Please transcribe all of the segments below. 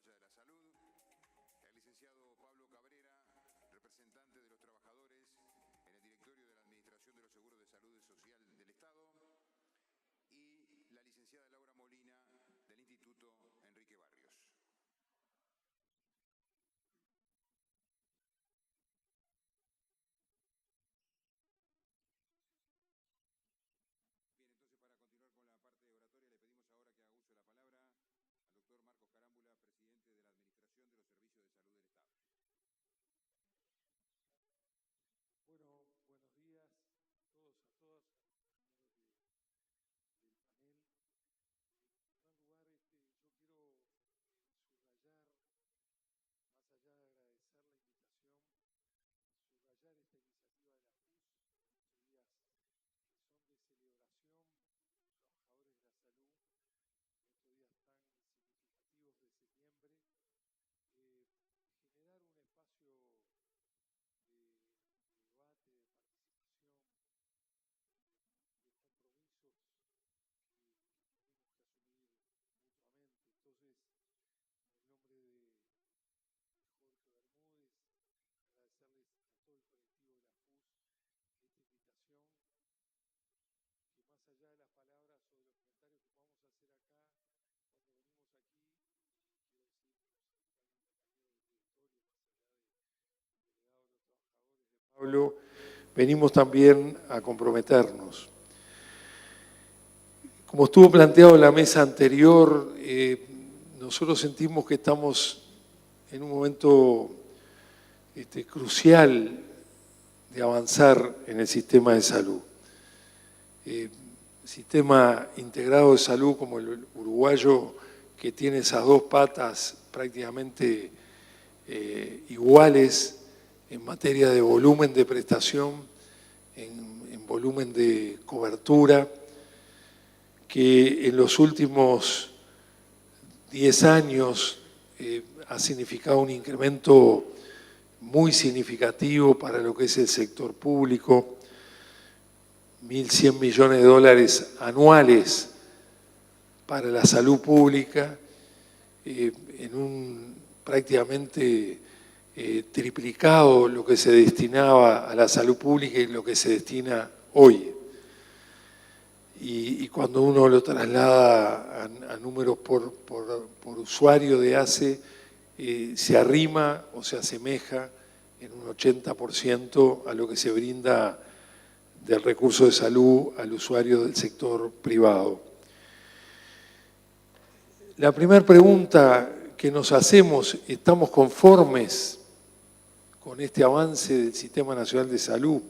Uruguaya de la Salud, el licenciado Pablo Cabrera, representante de los trabajadores en el directorio de la Administración de los Seguros de Salud Social del Estado, y la licenciada Laura Molina, del Instituto Enrique Barrios. Bien, entonces para continuar con la parte oratoria le pedimos ahora que haga uso de la palabra al doctor Marcos Carámbula, presidente de la Administración de los Servicios de Salud del Estado. Bueno, buenos días a todos, a todas, a los compañeros del panel. En primer lugar, yo quiero subrayar, más allá de agradecer la invitación, subrayar esta iniciativa de la FUS en estos días que son de celebración, trabajadores de la salud, en estos días tan significativos de septiembre, generar un espacio de debate, de participación, de compromisos que tenemos que asumir mutuamente. Entonces, en el nombre de Jorge Bermúdez, agradecerles a todo el colectivo de la FUS esta invitación, que más allá de las palabras o de los comentarios que podamos hacer acá, cuando venimos aquí, quiero decir principalmente al compañero del directorio, más allá del delegado de los trabajadores de Pablo, venimos también a comprometernos. Como estuvo planteado en la mesa anterior, nosotros sentimos que estamos en un momento crucial de avanzar en el sistema de salud. Sistema integrado de salud como el uruguayo, que tiene esas dos patas prácticamente iguales en materia de volumen de prestación, en volumen de cobertura, que en los últimos 10 años ha significado un incremento muy significativo para lo que es el sector público, 1.100 millones de dólares anuales para la salud pública, en un prácticamente triplicado lo que se destinaba a la salud pública y lo que se destina hoy. Y cuando uno lo traslada a números por usuario de ACE, se arrima o se asemeja en un 80% a lo que se brinda del recurso de salud al usuario del sector privado. La primera pregunta que nos hacemos, ¿estamos conformes con este avance del Sistema Nacional de Salud?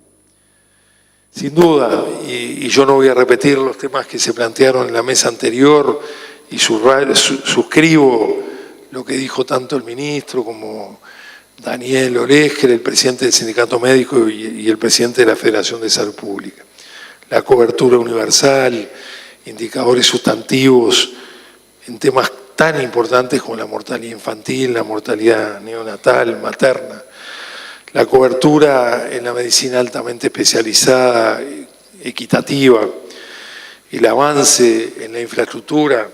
Sin duda, y yo no voy a repetir los temas que se plantearon en la mesa anterior, y suscribo lo que dijo tanto el ministro como Daniel Olesker, el presidente del Sindicato Médico y el presidente de la Federación de Salud Pública. La cobertura universal, indicadores sustantivos en temas tan importantes como la mortalidad infantil, la mortalidad neonatal, materna, la cobertura en la medicina altamente especializada, equitativa, el avance en la infraestructura,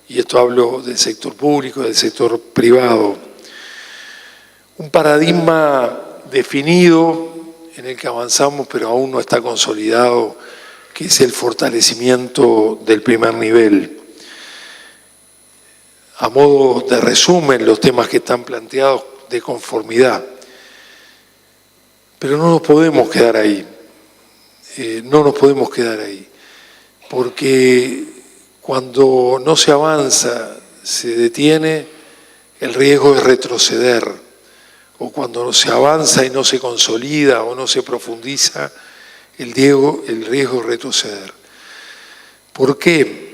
y esto hablo del sector público, del sector privado. Un paradigma definido en el que avanzamos, pero aún no está consolidado, que es el fortalecimiento del primer nivel. A modo de resumen, los temas que están planteados de conformidad. Pero no nos podemos quedar ahí, no nos podemos quedar ahí, porque cuando no se avanza, se detiene, el riesgo es retroceder, o cuando se avanza y no se consolida o no se profundiza, el riesgo es retroceder. ¿Por qué?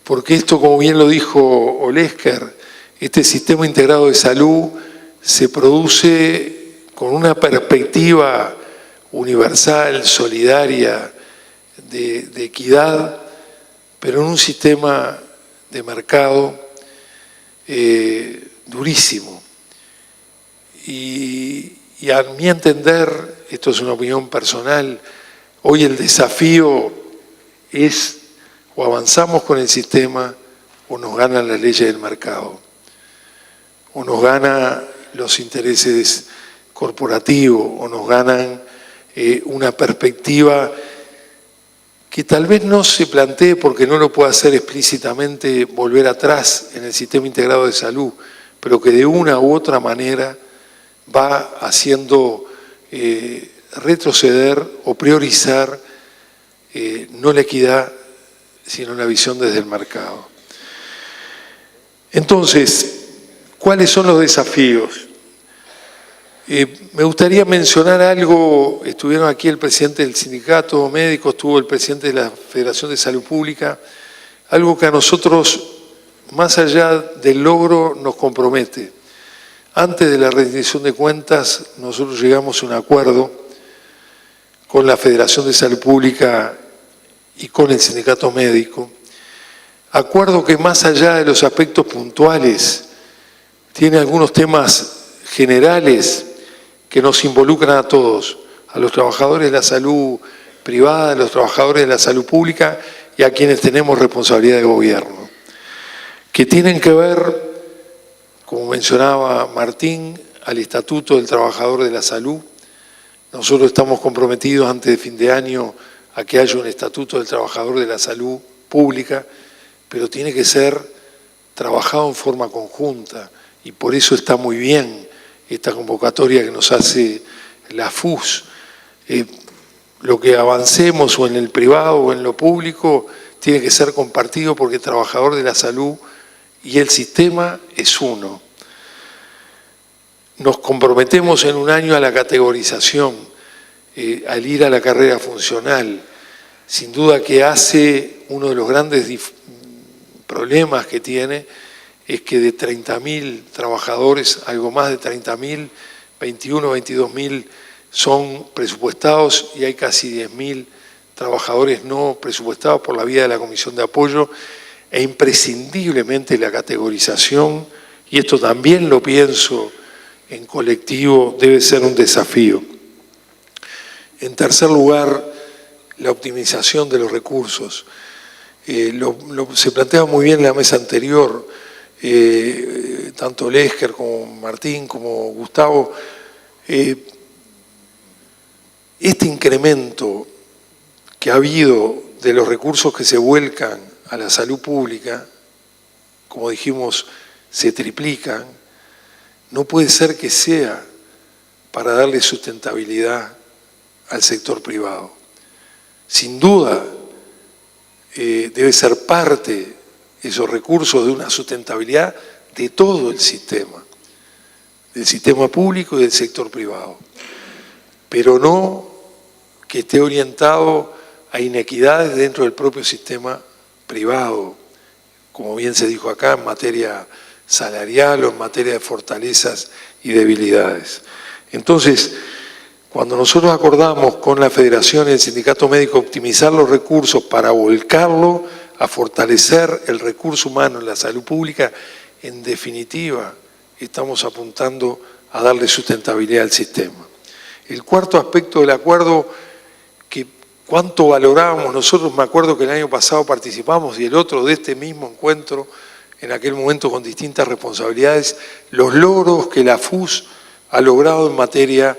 Porque esto, como bien lo dijo Olesker, este sistema integrado de salud se produce con una perspectiva universal, solidaria, de equidad, pero en un sistema de mercado durísimo. Y a mi entender, esto es una opinión personal, hoy el desafío es o avanzamos con el sistema o nos ganan las leyes del mercado. o nos gana los intereses corporativos, o nos ganan una perspectiva que tal vez no se plantee porque no lo puede hacer explícitamente volver atrás en el sistema integrado de salud, pero que de una u otra manera va haciendo retroceder o priorizar no la equidad, sino la visión desde el mercado. Entonces, ¿cuáles son los desafíos? Me gustaría mencionar algo. Estuvieron aquí el presidente del sindicato médico, estuvo el presidente de la Federación de Salud Pública, algo que a nosotros, más allá del logro, nos compromete. Antes de la rendición de cuentas, nosotros llegamos a un acuerdo con la Federación de Salud Pública y con el sindicato médico, acuerdo que más allá de los aspectos puntuales, tiene algunos temas generales que nos involucran a todos, a los trabajadores de la salud privada, a los trabajadores de la salud pública y a quienes tenemos responsabilidad de gobierno, que tienen que ver, como mencionaba Martín, al Estatuto del Trabajador de la Salud. Nosotros estamos comprometidos antes de fin de año a que haya un Estatuto del Trabajador de la Salud Pública, pero tiene que ser trabajado en forma conjunta y por eso está muy bien esta convocatoria que nos hace la FUS. Lo que avancemos o en el privado o en lo público tiene que ser compartido porque el trabajador de la salud y el sistema es uno. Nos comprometemos en un año a la categorización, al ir a la carrera funcional. Sin duda que hace uno de los grandes problemas que tiene es que de 30.000 trabajadores, algo más de 30.000, 21, 22.000 son presupuestados y hay casi 10.000 trabajadores no presupuestados por la vía de la Comisión de Apoyo, e imprescindiblemente la categorización, y esto también lo pienso en colectivo, debe ser un desafío. En tercer lugar, la optimización de los recursos. Se planteaba muy bien en la mesa anterior, tanto Lesker como Martín como Gustavo, este incremento que ha habido de los recursos que se vuelcan a la salud pública, como dijimos, se triplican, no puede ser que sea para darle sustentabilidad al sector privado. Sin duda, debe ser parte esos recursos de una sustentabilidad de todo el sistema, del sistema público y del sector privado, pero no que esté orientado a inequidades dentro del propio sistema privado, como bien se dijo acá, en materia salarial o en materia de fortalezas y debilidades. Entonces, cuando nosotros acordamos con la Federación y el Sindicato Médico optimizar los recursos para volcarlo a fortalecer el recurso humano en la salud pública, en definitiva, estamos apuntando a darle sustentabilidad al sistema. El cuarto aspecto del acuerdo, que cuánto valorábamos nosotros, me acuerdo que el año pasado participamos y el otro de este mismo encuentro, en aquel momento con distintas responsabilidades, los logros que la FUS ha logrado en materia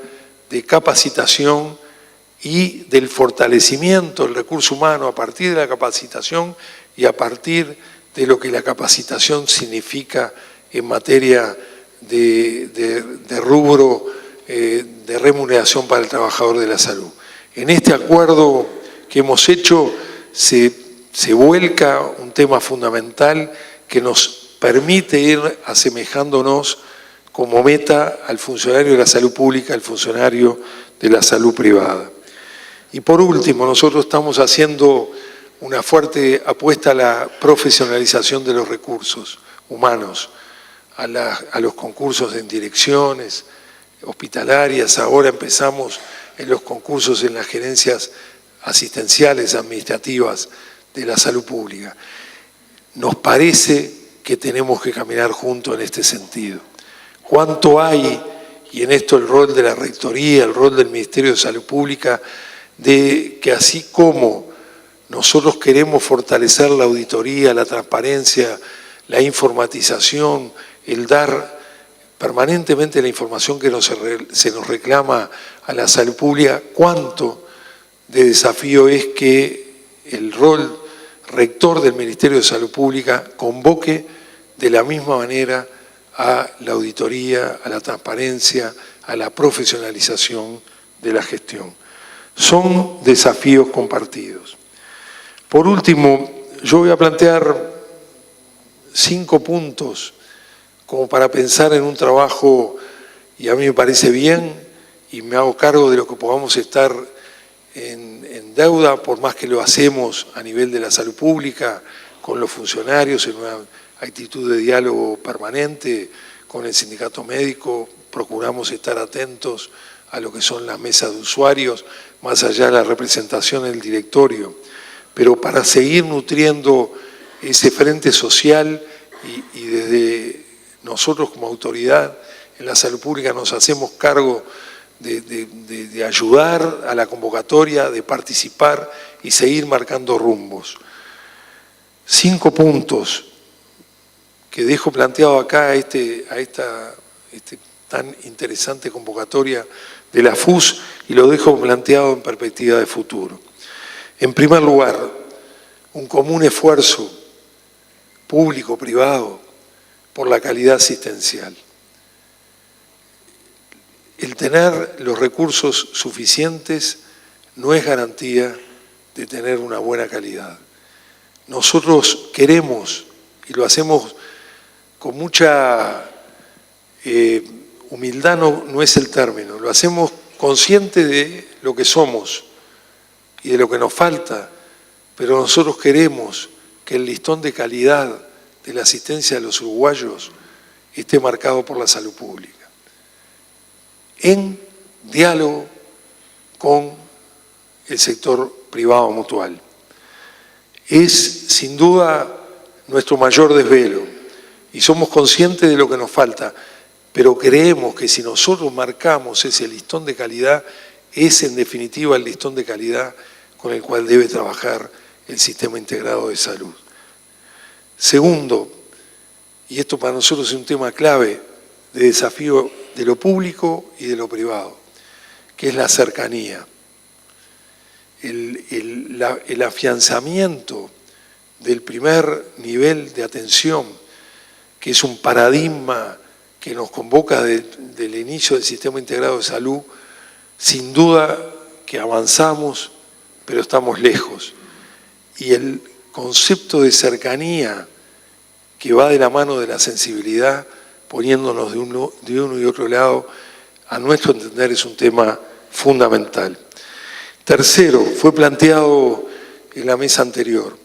de capacitación y del fortalecimiento del recurso humano a partir de la capacitación y a partir de lo que la capacitación significa en materia de rubro de remuneración para el trabajador de la salud. En este acuerdo que hemos hecho se vuelca un tema fundamental que nos permite ir asemejándonos como meta al funcionario de la salud pública, al funcionario de la salud privada. Y por último, nosotros estamos haciendo una fuerte apuesta a la profesionalización de los recursos humanos, a los concursos en direcciones hospitalarias, ahora empezamos en los concursos en las gerencias asistenciales administrativas de la salud pública. Nos parece que tenemos que caminar juntos en este sentido. ¿Cuánto hay, y en esto el rol de la Rectoría, el rol del Ministerio de Salud Pública, de que así como nosotros queremos fortalecer la auditoría, la transparencia, la informatización, el dar permanentemente la información que se nos reclama a la salud pública, cuánto de desafío es que el rol rector del Ministerio de Salud Pública convoque de la misma manera a la auditoría, a la transparencia, a la profesionalización de la gestión. Son desafíos compartidos. Por último, yo voy a plantear 5 puntos como para pensar en un trabajo, y a mí me parece bien, y me hago cargo de lo que podamos estar en deuda, por más que lo hacemos a nivel de la salud pública, con los funcionarios, en una actitud de diálogo permanente, con el sindicato médico, procuramos estar atentos a lo que son las mesas de usuarios, más allá de la representación del directorio, pero para seguir nutriendo ese frente social y desde nosotros como autoridad en la salud pública nos hacemos cargo de ayudar a la convocatoria, de participar y seguir marcando rumbos. 5 puntos que dejo planteado acá a esta tan interesante convocatoria de la FUS y lo dejo planteado en perspectiva de futuro. En primer lugar, un común esfuerzo público-privado por la calidad asistencial. El tener los recursos suficientes no es garantía de tener una buena calidad. Nosotros queremos, y lo hacemos con mucha humildad, no es el término, lo hacemos consciente de lo que somos y de lo que nos falta, pero nosotros queremos que el listón de calidad de la asistencia de los uruguayos esté marcado por la salud pública, en diálogo con el sector privado mutual. Es sin duda nuestro mayor desvelo y somos conscientes de lo que nos falta, pero creemos que si nosotros marcamos ese listón de calidad, es en definitiva el listón de calidad con el cual debe trabajar el sistema integrado de salud. Segundo, y esto para nosotros es un tema clave de desafío de lo público y de lo privado, que es la cercanía. El afianzamiento del primer nivel de atención, que es un paradigma que nos convoca del inicio del sistema integrado de salud, sin duda que avanzamos, pero estamos lejos. Y el concepto de cercanía que va de la mano de la sensibilidad, poniéndonos de uno y otro lado, a nuestro entender es un tema fundamental. Tercero, fue planteado en la mesa anterior,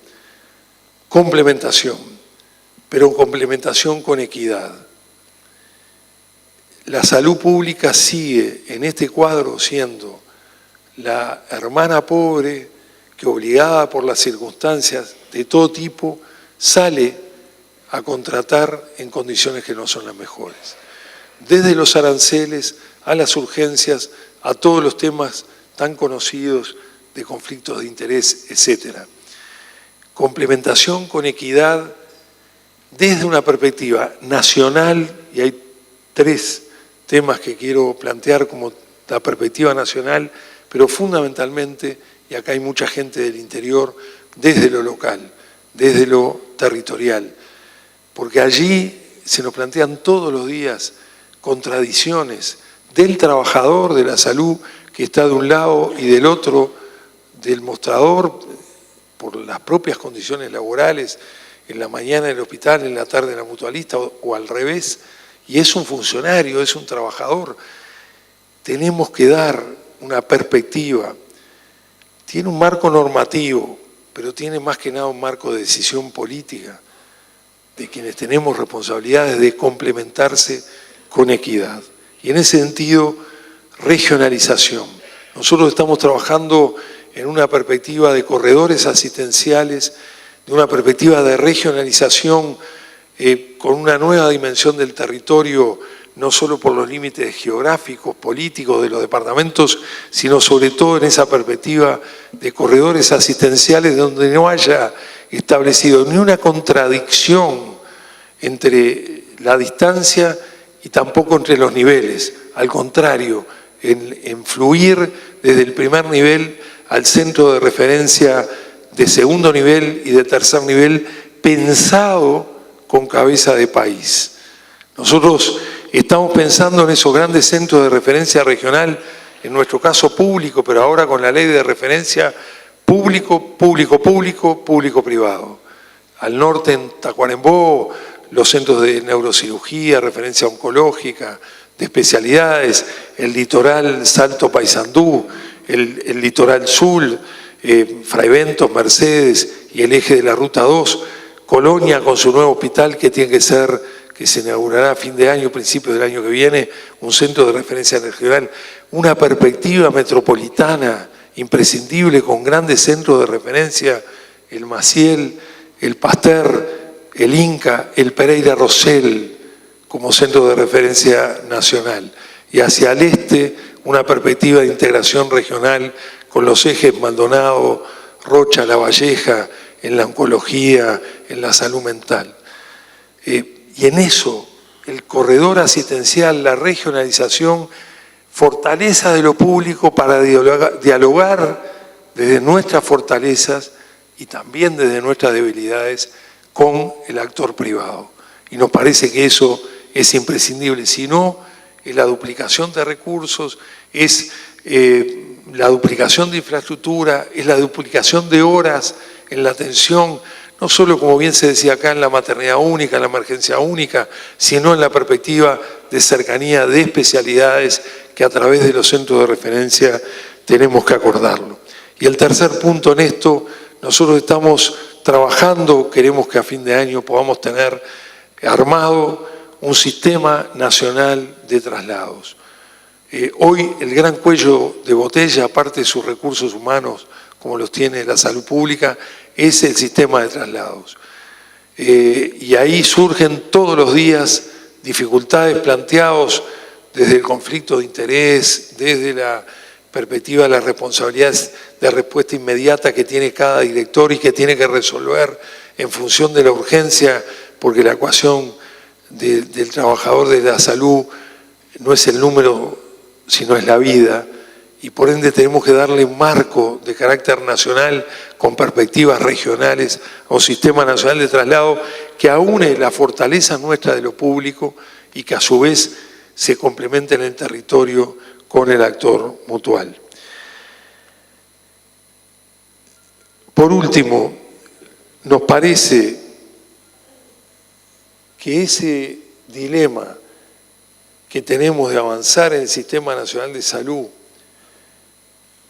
complementación, pero complementación con equidad. La salud pública sigue en este cuadro siendo la hermana pobre que, obligada por las circunstancias de todo tipo, sale a contratar en condiciones que no son las mejores. Desde los aranceles a las urgencias, a todos los temas tan conocidos de conflictos de interés, etc. Complementación con equidad desde una perspectiva nacional, y hay 3 temas que quiero plantear como la perspectiva nacional, pero fundamentalmente, y acá hay mucha gente del interior, desde lo local, desde lo territorial, porque allí se nos plantean todos los días contradicciones del trabajador de la salud que está de un lado y del otro del mostrador por las propias condiciones laborales, en la mañana en el hospital, en la tarde en la mutualista o al revés, y es un funcionario, es un trabajador. Tenemos que dar una perspectiva. Tiene un marco normativo, pero tiene más que nada un marco de decisión política, de quienes tenemos responsabilidades de complementarse con equidad. Y en ese sentido, regionalización. Nosotros estamos trabajando en una perspectiva de corredores asistenciales, de una perspectiva de regionalización con una nueva dimensión del territorio, no solo por los límites geográficos, políticos de los departamentos, sino sobre todo en esa perspectiva de corredores asistenciales donde no haya establecido ni una contradicción entre la distancia y tampoco entre los niveles. Al contrario, en fluir desde el primer nivel al centro de referencia de segundo nivel y de tercer nivel, pensado con cabeza de país. Nosotros estamos pensando en esos grandes centros de referencia regional, en nuestro caso público, pero ahora con la ley de referencia público, público, público, público, privado. Al norte en Tacuarembó, los centros de neurocirugía, referencia oncológica, de especialidades, el litoral Salto Paysandú, el litoral sur, Fray Bentos, Mercedes y el eje de la Ruta 2, Colonia con su nuevo hospital que tiene que ser, que se inaugurará a fin de año, principios del año que viene, un centro de referencia regional, una perspectiva metropolitana imprescindible con grandes centros de referencia, el Maciel, el Pasteur, el Inca, el Pereira Rosell como centro de referencia nacional. Y hacia el este, una perspectiva de integración regional con los ejes Maldonado, Rocha, La Valleja, en la oncología, en la salud mental. Y en eso, el corredor asistencial, la regionalización, fortaleza de lo público para dialogar desde nuestras fortalezas y también desde nuestras debilidades con el actor privado. Y nos parece que eso es imprescindible. Si no, es la duplicación de recursos, es la duplicación de infraestructura, es la duplicación de horas en la atención, no solo, como bien se decía acá, en la maternidad única, en la emergencia única, sino en la perspectiva de cercanía de especialidades que a través de los centros de referencia tenemos que acordarlo. Y el tercer punto en esto, nosotros estamos trabajando, queremos que a fin de año podamos tener armado un sistema nacional de traslados. Hoy el gran cuello de botella, aparte de sus recursos humanos, como los tiene la salud pública, es el sistema de traslados. Y ahí surgen todos los días dificultades planteadas desde el conflicto de interés, desde la perspectiva de las responsabilidades de respuesta inmediata que tiene cada director y que tiene que resolver en función de la urgencia, porque la ecuación del trabajador de la salud no es el número, sino es la vida, y por ende tenemos que darle un marco de carácter nacional con perspectivas regionales a un sistema nacional de traslado que aúne la fortaleza nuestra de lo público y que a su vez se complemente en el territorio con el actor mutual. Por último, nos parece que ese dilema que tenemos de avanzar en el Sistema Nacional de Salud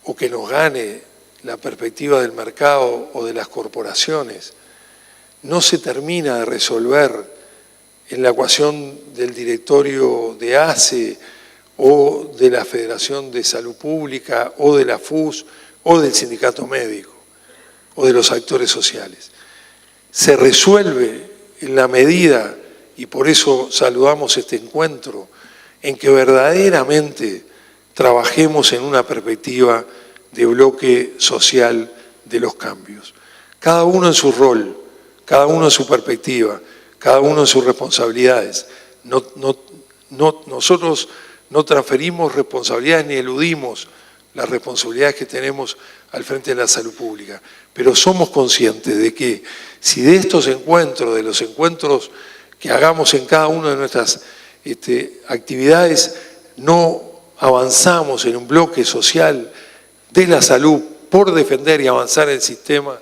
o que nos gane la perspectiva del mercado o de las corporaciones, no se termina de resolver en la ecuación del directorio de ACE o de la Federación de Salud Pública o de la FUS o del sindicato médico o de los actores sociales. Se resuelve en la medida, y por eso saludamos este encuentro, en que verdaderamente trabajemos en una perspectiva de bloque social de los cambios. Cada uno en su rol, cada uno en su perspectiva, cada uno en sus responsabilidades. Nosotros no transferimos responsabilidades ni eludimos las responsabilidades que tenemos al frente de la salud pública, pero somos conscientes de que si de estos encuentros, de los encuentros que hagamos en cada una de nuestras actividades, no avanzamos en un bloque social de la salud por defender y avanzar el sistema,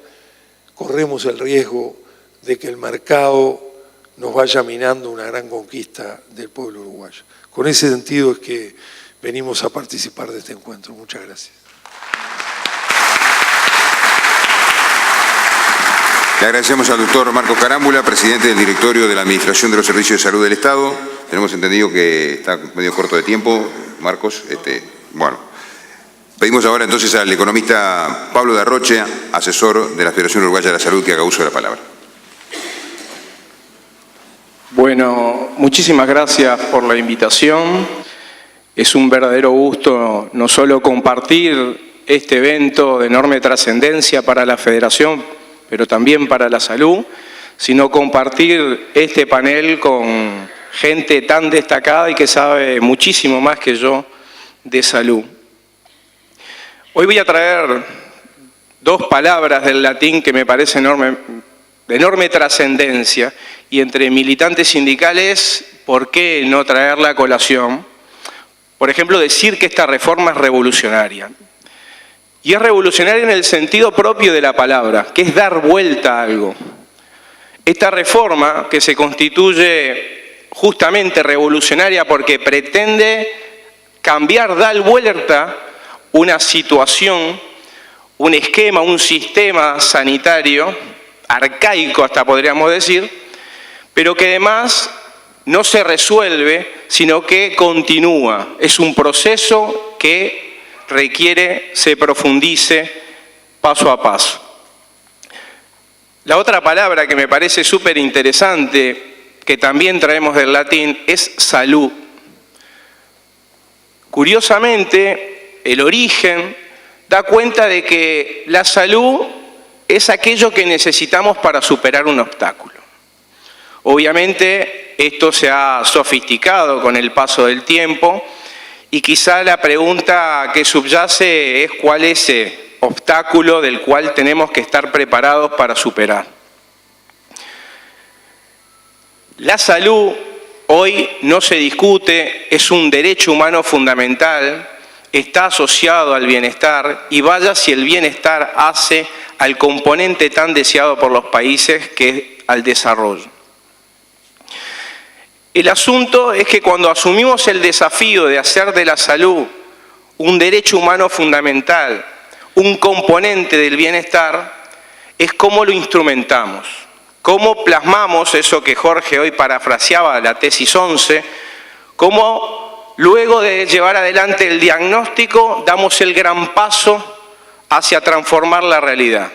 corremos el riesgo de que el mercado nos vaya minando una gran conquista del pueblo uruguayo. Con ese sentido es que venimos a participar de este encuentro. Muchas gracias. Le agradecemos al doctor Marcos Carámbula, presidente del directorio de la Administración de los Servicios de Salud del Estado. Tenemos entendido que está medio corto de tiempo, Marcos. Bueno, pedimos ahora entonces al economista Pablo Darroche, asesor de la Federación Uruguaya de la Salud, que haga uso de la palabra. Bueno, muchísimas gracias por la invitación. Es un verdadero gusto no solo compartir este evento de enorme trascendencia para la Federación, pero también para la salud, sino compartir este panel con gente tan destacada y que sabe muchísimo más que yo de salud. Hoy voy a traer dos palabras del latín que me parecen de enorme trascendencia, y entre militantes sindicales, ¿por qué no traerla a colación? Por ejemplo, decir que esta reforma es revolucionaria. Y es revolucionaria en el sentido propio de la palabra, que es dar vuelta a algo. Esta reforma, que se constituye justamente revolucionaria porque pretende cambiar, dar vuelta una situación, un esquema, un sistema sanitario, arcaico hasta podríamos decir, pero que además no se resuelve, sino que continúa. Es un proceso que requiere se profundice paso a paso. La otra palabra que me parece súper interesante, que también traemos del latín, es salud. Curiosamente, el origen da cuenta de que la salud es aquello que necesitamos para superar un obstáculo. Obviamente, esto se ha sofisticado con el paso del tiempo, y quizá la pregunta que subyace es cuál es ese obstáculo del cual tenemos que estar preparados para superar. La salud hoy no se discute, es un derecho humano fundamental, está asociado al bienestar, y vaya si el bienestar hace al componente tan deseado por los países que es al desarrollo. El asunto es que cuando asumimos el desafío de hacer de la salud un derecho humano fundamental, un componente del bienestar, es cómo lo instrumentamos, cómo plasmamos eso que Jorge hoy parafraseaba, la tesis 11, cómo luego de llevar adelante el diagnóstico damos el gran paso hacia transformar la realidad.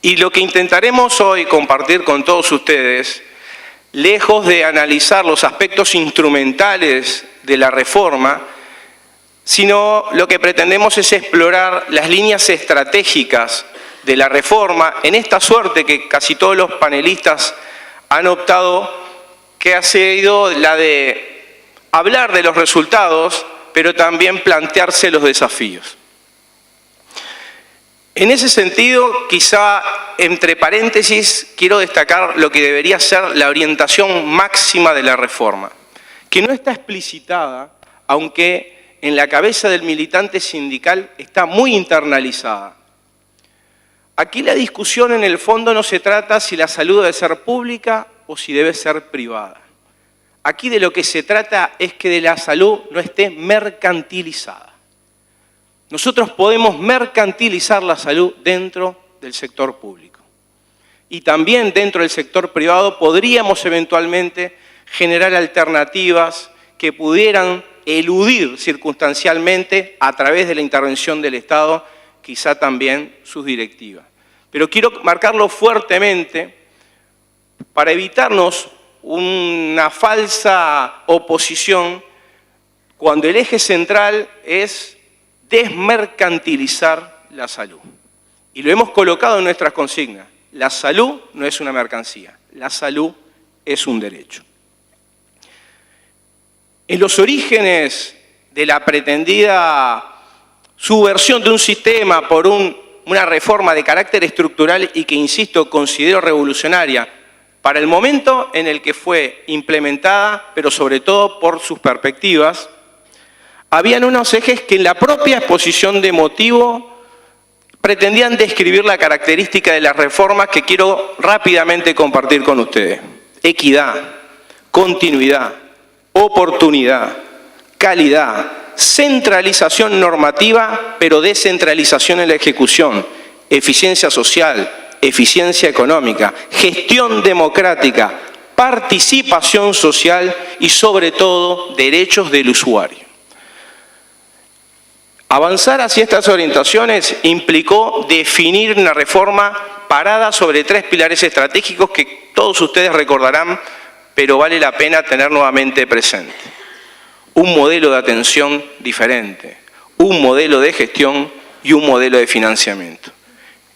Y lo que intentaremos hoy compartir con todos ustedes, lejos de analizar los aspectos instrumentales de la reforma, sino lo que pretendemos es explorar las líneas estratégicas de la reforma en esta suerte que casi todos los panelistas han optado, que ha sido la de hablar de los resultados, pero también plantearse los desafíos. En ese sentido, quizá entre paréntesis, quiero destacar lo que debería ser la orientación máxima de la reforma, que no está explicitada, aunque en la cabeza del militante sindical está muy internalizada. Aquí la discusión en el fondo no se trata si la salud debe ser pública o si debe ser privada. Aquí de lo que se trata es que de la salud no esté mercantilizada. Nosotros podemos mercantilizar la salud dentro del sector público. Y también dentro del sector privado podríamos eventualmente generar alternativas que pudieran eludir circunstancialmente a través de la intervención del Estado, quizá también sus directivas. Pero quiero marcarlo fuertemente para evitarnos una falsa oposición cuando el eje central es desmercantilizar la salud. Y lo hemos colocado en nuestras consignas. La salud no es una mercancía, la salud es un derecho. En los orígenes de la pretendida subversión de un sistema por una reforma de carácter estructural y que, insisto, considero revolucionaria para el momento en el que fue implementada, pero sobre todo por sus perspectivas, habían unos ejes que en la propia exposición de motivo pretendían describir la característica de las reformas que quiero rápidamente compartir con ustedes. Equidad, continuidad, oportunidad, calidad, centralización normativa, pero descentralización en la ejecución, eficiencia social, eficiencia económica, gestión democrática, participación social y, sobre todo, derechos del usuario. Avanzar hacia estas orientaciones implicó definir una reforma parada sobre 3 pilares estratégicos que todos ustedes recordarán, pero vale la pena tener nuevamente presente. Un modelo de atención diferente, un modelo de gestión y un modelo de financiamiento.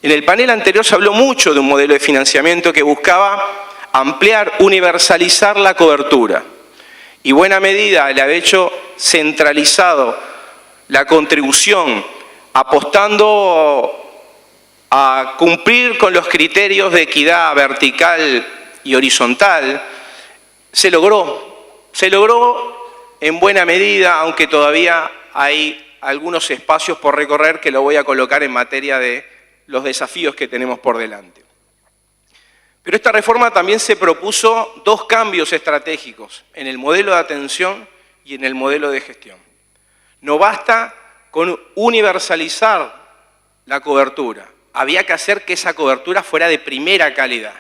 En el panel anterior se habló mucho de un modelo de financiamiento que buscaba ampliar, universalizar la cobertura. Y buena medida el haber hecho centralizado la contribución, apostando a cumplir con los criterios de equidad vertical y horizontal, se logró en buena medida, aunque todavía hay algunos espacios por recorrer que lo voy a colocar en materia de los desafíos que tenemos por delante. Pero esta reforma también se propuso dos cambios estratégicos en el modelo de atención y en el modelo de gestión. No basta con universalizar la cobertura, había que hacer que esa cobertura fuera de primera calidad.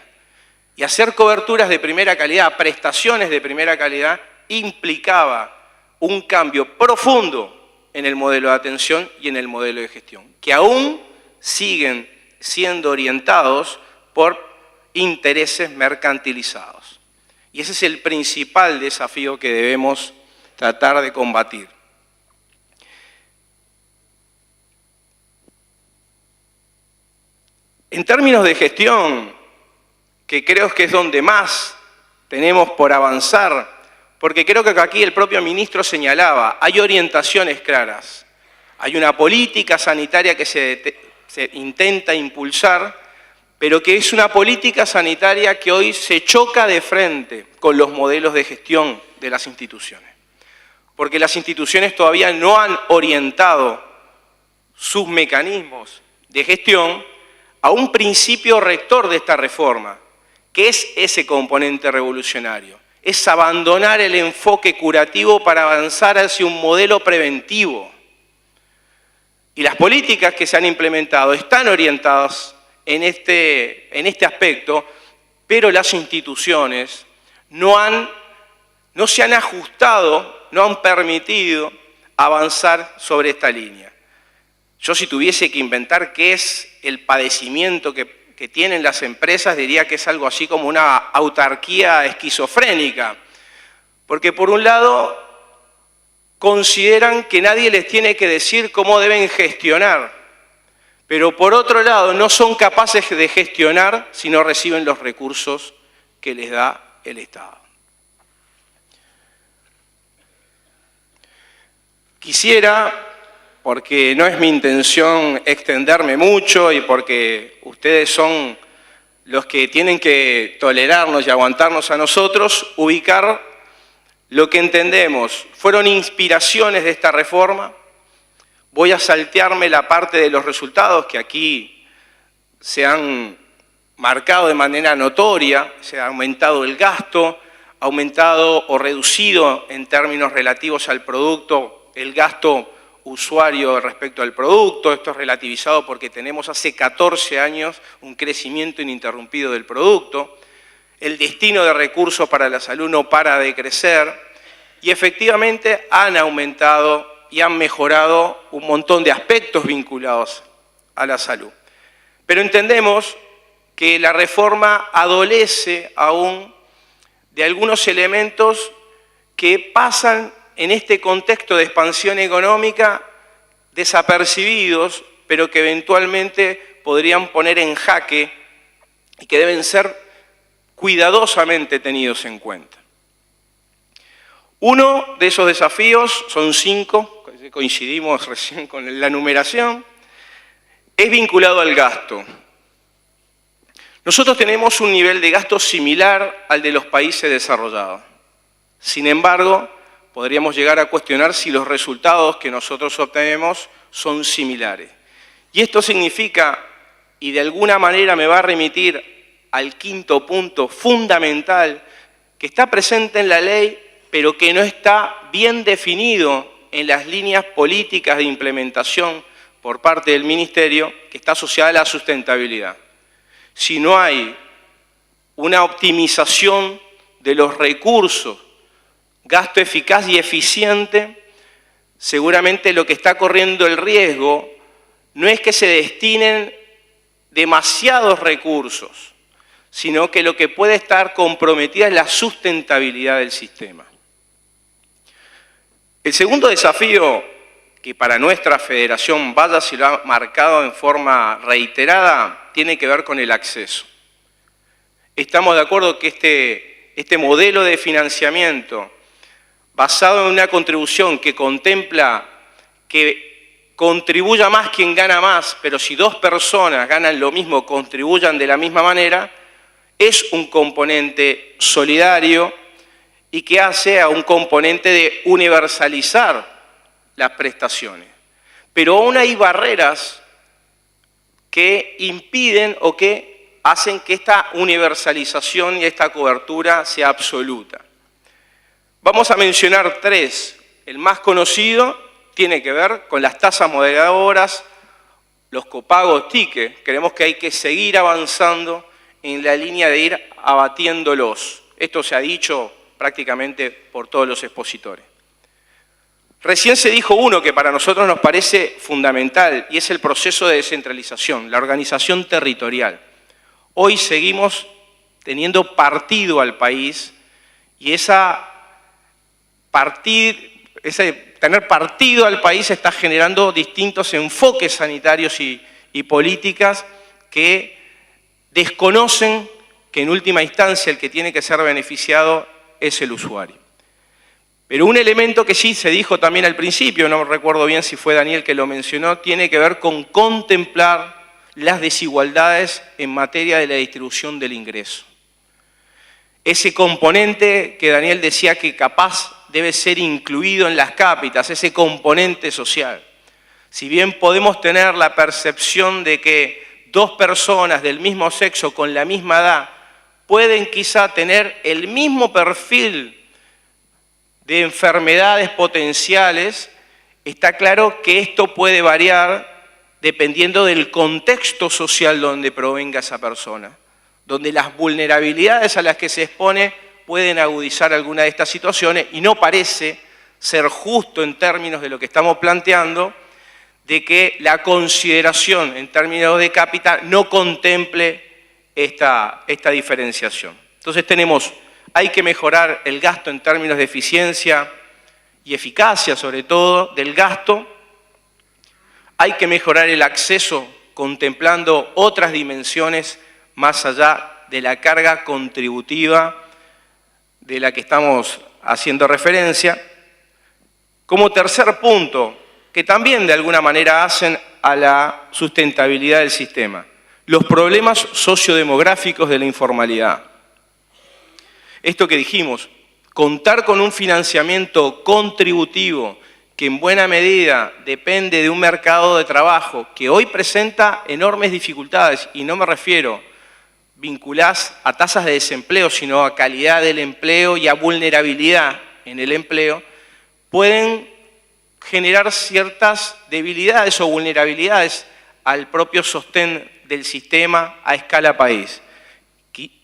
Y hacer coberturas de primera calidad, prestaciones de primera calidad, implicaba un cambio profundo en el modelo de atención y en el modelo de gestión, que aún siguen siendo orientados por intereses mercantilizados. Y ese es el principal desafío que debemos tratar de combatir. En términos de gestión, que creo que es donde más tenemos por avanzar, porque creo que aquí el propio ministro señalaba, hay orientaciones claras, hay una política sanitaria que se intenta impulsar, pero que es una política sanitaria que hoy se choca de frente con los modelos de gestión de las instituciones. Porque las instituciones todavía no han orientado sus mecanismos de gestión a un principio rector de esta reforma, que es ese componente revolucionario. Es abandonar el enfoque curativo para avanzar hacia un modelo preventivo. Y las políticas que se han implementado están orientadas en este aspecto, pero las instituciones no se han ajustado, no han permitido avanzar sobre esta línea. Yo, si tuviese que inventar qué es el padecimiento que tienen las empresas, diría que es algo así como una autarquía esquizofrénica, porque por un lado consideran que nadie les tiene que decir cómo deben gestionar, pero por otro lado no son capaces de gestionar si no reciben los recursos que les da el Estado. Quisiera, porque no es mi intención extenderme mucho y porque ustedes son los que tienen que tolerarnos y aguantarnos a nosotros, ubicar lo que entendemos fueron inspiraciones de esta reforma. Voy a saltearme la parte de los resultados que aquí se han marcado de manera notoria, se ha aumentado el gasto, ha aumentado o reducido en términos relativos al producto el gasto usuario respecto al producto. Esto es relativizado porque tenemos hace 14 años un crecimiento ininterrumpido del producto. El destino de recursos para la salud no para de crecer y efectivamente han aumentado y han mejorado un montón de aspectos vinculados a la salud. Pero entendemos que la reforma adolece aún de algunos elementos que pasan en este contexto de expansión económica desapercibidos, pero que eventualmente podrían poner en jaque y que deben ser cuidadosamente tenidos en cuenta. Uno de esos desafíos, son 5, coincidimos recién con la numeración, es vinculado al gasto. Nosotros tenemos un nivel de gasto similar al de los países desarrollados. Sin embargo, podríamos llegar a cuestionar si los resultados que nosotros obtenemos son similares. Y esto significa, y de alguna manera me va a remitir al quinto punto fundamental, que está presente en la ley, pero que no está bien definido en las líneas políticas de implementación por parte del Ministerio, que está asociada a la sustentabilidad. Si no hay una optimización de los recursos, gasto eficaz y eficiente, seguramente lo que está corriendo el riesgo no es que se destinen demasiados recursos, sino que lo que puede estar comprometida es la sustentabilidad del sistema. El segundo desafío, que para nuestra federación, vaya si lo ha marcado en forma reiterada, tiene que ver con el acceso. estamos de acuerdo que este modelo de financiamiento basado en una contribución que contempla que contribuya más quien gana más, pero si dos personas ganan lo mismo, contribuyan de la misma manera, es un componente solidario y que hace a un componente de universalizar las prestaciones. Pero aún hay barreras que impiden o que hacen que esta universalización y esta cobertura sea absoluta. Vamos a mencionar tres. El más conocido tiene que ver con las tasas moderadoras, los copagos ticket. Creemos que hay que seguir avanzando en la línea de ir abatiéndolos. Esto se ha dicho prácticamente por todos los expositores. Recién se dijo uno que para nosotros nos parece fundamental y es el proceso de descentralización, la organización territorial. Hoy seguimos teniendo partido al país y tener partido al país está generando distintos enfoques sanitarios y políticas que desconocen que en última instancia el que tiene que ser beneficiado es el usuario. Pero un elemento que sí se dijo también al principio, no recuerdo bien si fue Daniel que lo mencionó, tiene que ver con contemplar las desigualdades en materia de la distribución del ingreso. Ese componente que Daniel decía que capaz debe ser incluido en las cápitas, ese componente social. Si bien podemos tener la percepción de que dos personas del mismo sexo con la misma edad pueden quizá tener el mismo perfil de enfermedades potenciales, está claro que esto puede variar dependiendo del contexto social donde provenga esa persona, donde las vulnerabilidades a las que se expone pueden agudizar alguna de estas situaciones y no parece ser justo en términos de lo que estamos planteando, de que la consideración en términos de cápita no contemple esta diferenciación. Entonces hay que mejorar el gasto en términos de eficiencia y eficacia, sobre todo, del gasto. Hay que mejorar el acceso contemplando otras dimensiones más allá de la carga contributiva de la que estamos haciendo referencia. Como tercer punto, que también de alguna manera hacen a la sustentabilidad del sistema, los problemas sociodemográficos de la informalidad. Esto que dijimos, contar con un financiamiento contributivo que en buena medida depende de un mercado de trabajo que hoy presenta enormes dificultades, y no me refiero vinculadas a tasas de desempleo, sino a calidad del empleo y a vulnerabilidad en el empleo, pueden generar ciertas debilidades o vulnerabilidades al propio sostén del sistema a escala país.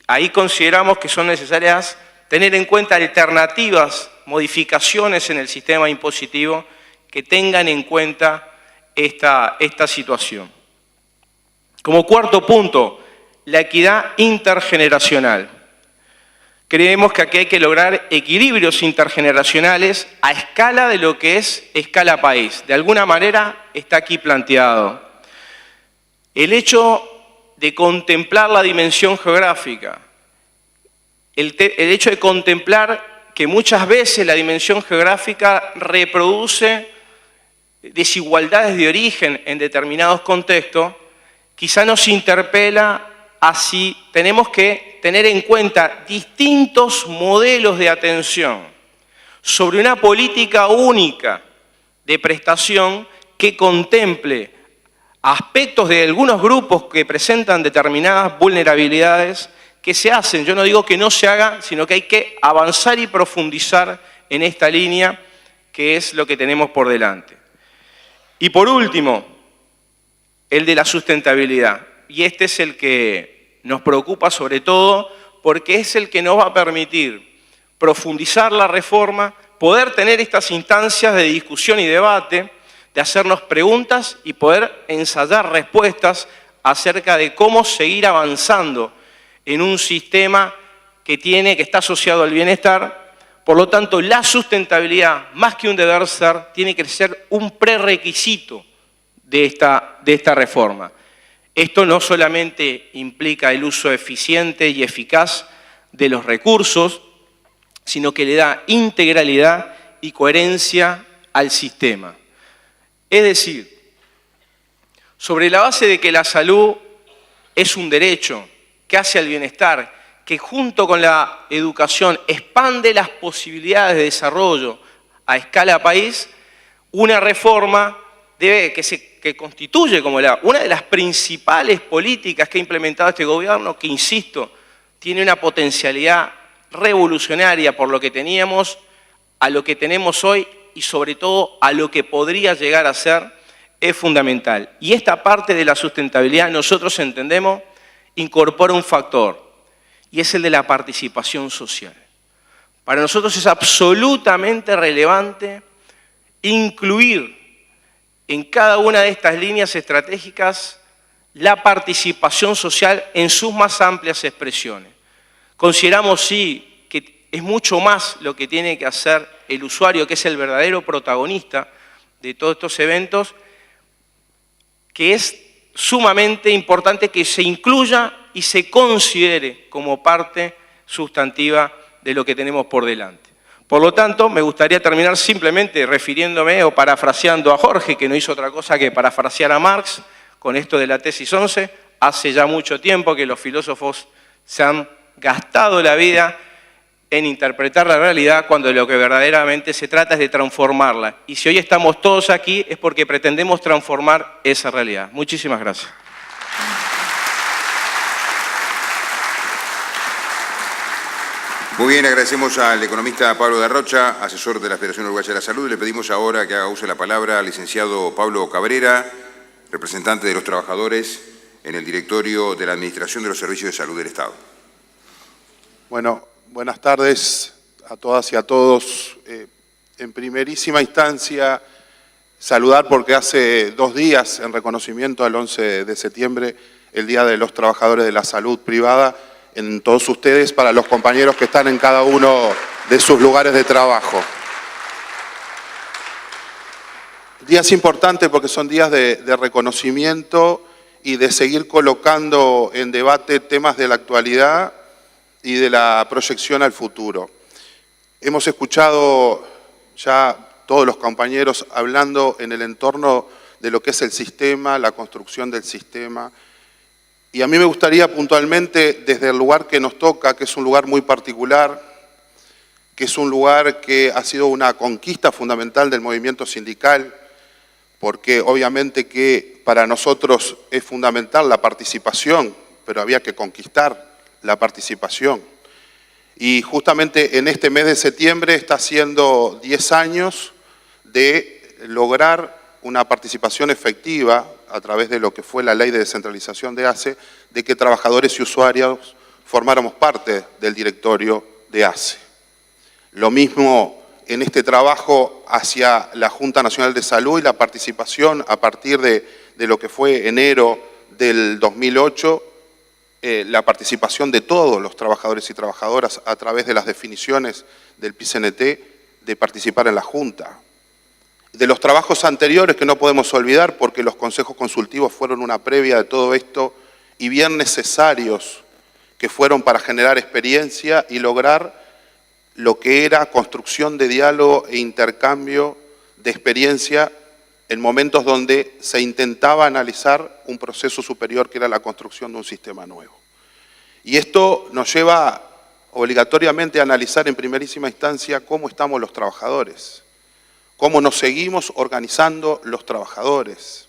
Ahí consideramos que son necesarias tener en cuenta alternativas, modificaciones en el sistema impositivo que tengan en cuenta esta situación. Como cuarto punto, la equidad intergeneracional. Creemos que aquí hay que lograr equilibrios intergeneracionales a escala de lo que es escala país. De alguna manera está aquí planteado. El hecho de contemplar la dimensión geográfica, el hecho de contemplar que muchas veces la dimensión geográfica reproduce desigualdades de origen en determinados contextos, quizá nos interpela a si tenemos que tener en cuenta distintos modelos de atención sobre una política única de prestación que contemple aspectos de algunos grupos que presentan determinadas vulnerabilidades que se hacen. Yo no digo que no se haga, sino que hay que avanzar y profundizar en esta línea, que es lo que tenemos por delante. Y por último, el de la sustentabilidad. Y este es el que nos preocupa sobre todo porque es el que nos va a permitir profundizar la reforma, poder tener estas instancias de discusión y debate, de hacernos preguntas y poder ensayar respuestas acerca de cómo seguir avanzando en un sistema que está asociado al bienestar. Por lo tanto, la sustentabilidad, más que un deber ser, tiene que ser un prerequisito de esta reforma. Esto no solamente implica el uso eficiente y eficaz de los recursos, sino que le da integralidad y coherencia al sistema. Es decir, sobre la base de que la salud es un derecho que hace al bienestar, que junto con la educación expande las posibilidades de desarrollo a escala país, una reforma que constituye como una de las principales políticas que ha implementado este gobierno, que insisto, tiene una potencialidad revolucionaria por lo que teníamos, a lo que tenemos hoy y sobre todo a lo que podría llegar a ser, es fundamental. Y esta parte de la sustentabilidad, nosotros entendemos, incorpora un factor, y es el de la participación social. Para nosotros es absolutamente relevante incluir en cada una de estas líneas estratégicas la participación social en sus más amplias expresiones. Consideramos, sí, que es mucho más lo que tiene que hacer el usuario, que es el verdadero protagonista de todos estos eventos, que es sumamente importante que se incluya y se considere como parte sustantiva de lo que tenemos por delante. Por lo tanto, me gustaría terminar simplemente refiriéndome o parafraseando a Jorge, que no hizo otra cosa que parafrasear a Marx con esto de la tesis 11. Hace ya mucho tiempo que los filósofos se han gastado la vida en interpretar la realidad cuando lo que verdaderamente se trata es de transformarla. Y si hoy estamos todos aquí es porque pretendemos transformar esa realidad. Muchísimas gracias. Muy bien, agradecemos al economista Pablo de Rocha, asesor de la Federación Uruguaya de la Salud. Le pedimos ahora que haga uso de la palabra al licenciado Pablo Cabrera, representante de los trabajadores en el directorio de la Administración de los Servicios de Salud del Estado. Bueno, buenas tardes a todas y a todos. En primerísima instancia, saludar porque hace 2 días, en reconocimiento al 11 de septiembre, el Día de los Trabajadores de la Salud Privada, en todos ustedes, para los compañeros que están en cada uno de sus lugares de trabajo. Días importantes porque son días de reconocimiento y de seguir colocando en debate temas de la actualidad y de la proyección al futuro. Hemos escuchado ya todos los compañeros hablando en el entorno de lo que es el sistema, la construcción del sistema. Y a mí me gustaría puntualmente, desde el lugar que nos toca, que es un lugar muy particular, que es un lugar que ha sido una conquista fundamental del movimiento sindical, porque obviamente que para nosotros es fundamental la participación, pero había que conquistar la participación. Y justamente en este mes de septiembre está haciendo 10 años de lograr una participación efectiva a través de lo que fue la ley de descentralización de ACE, de que trabajadores y usuarios formáramos parte del directorio de ACE. Lo mismo en este trabajo hacia la Junta Nacional de Salud y la participación a partir de lo que fue enero del 2008, la participación de todos los trabajadores y trabajadoras a través de las definiciones del PICNT de participar en la Junta. De los trabajos anteriores que no podemos olvidar porque los consejos consultivos fueron una previa de todo esto y bien necesarios que fueron para generar experiencia y lograr lo que era construcción de diálogo e intercambio de experiencia en momentos donde se intentaba analizar un proceso superior que era la construcción de un sistema nuevo. Y esto nos lleva obligatoriamente a analizar en primerísima instancia cómo estamos los trabajadores, cómo nos seguimos organizando los trabajadores.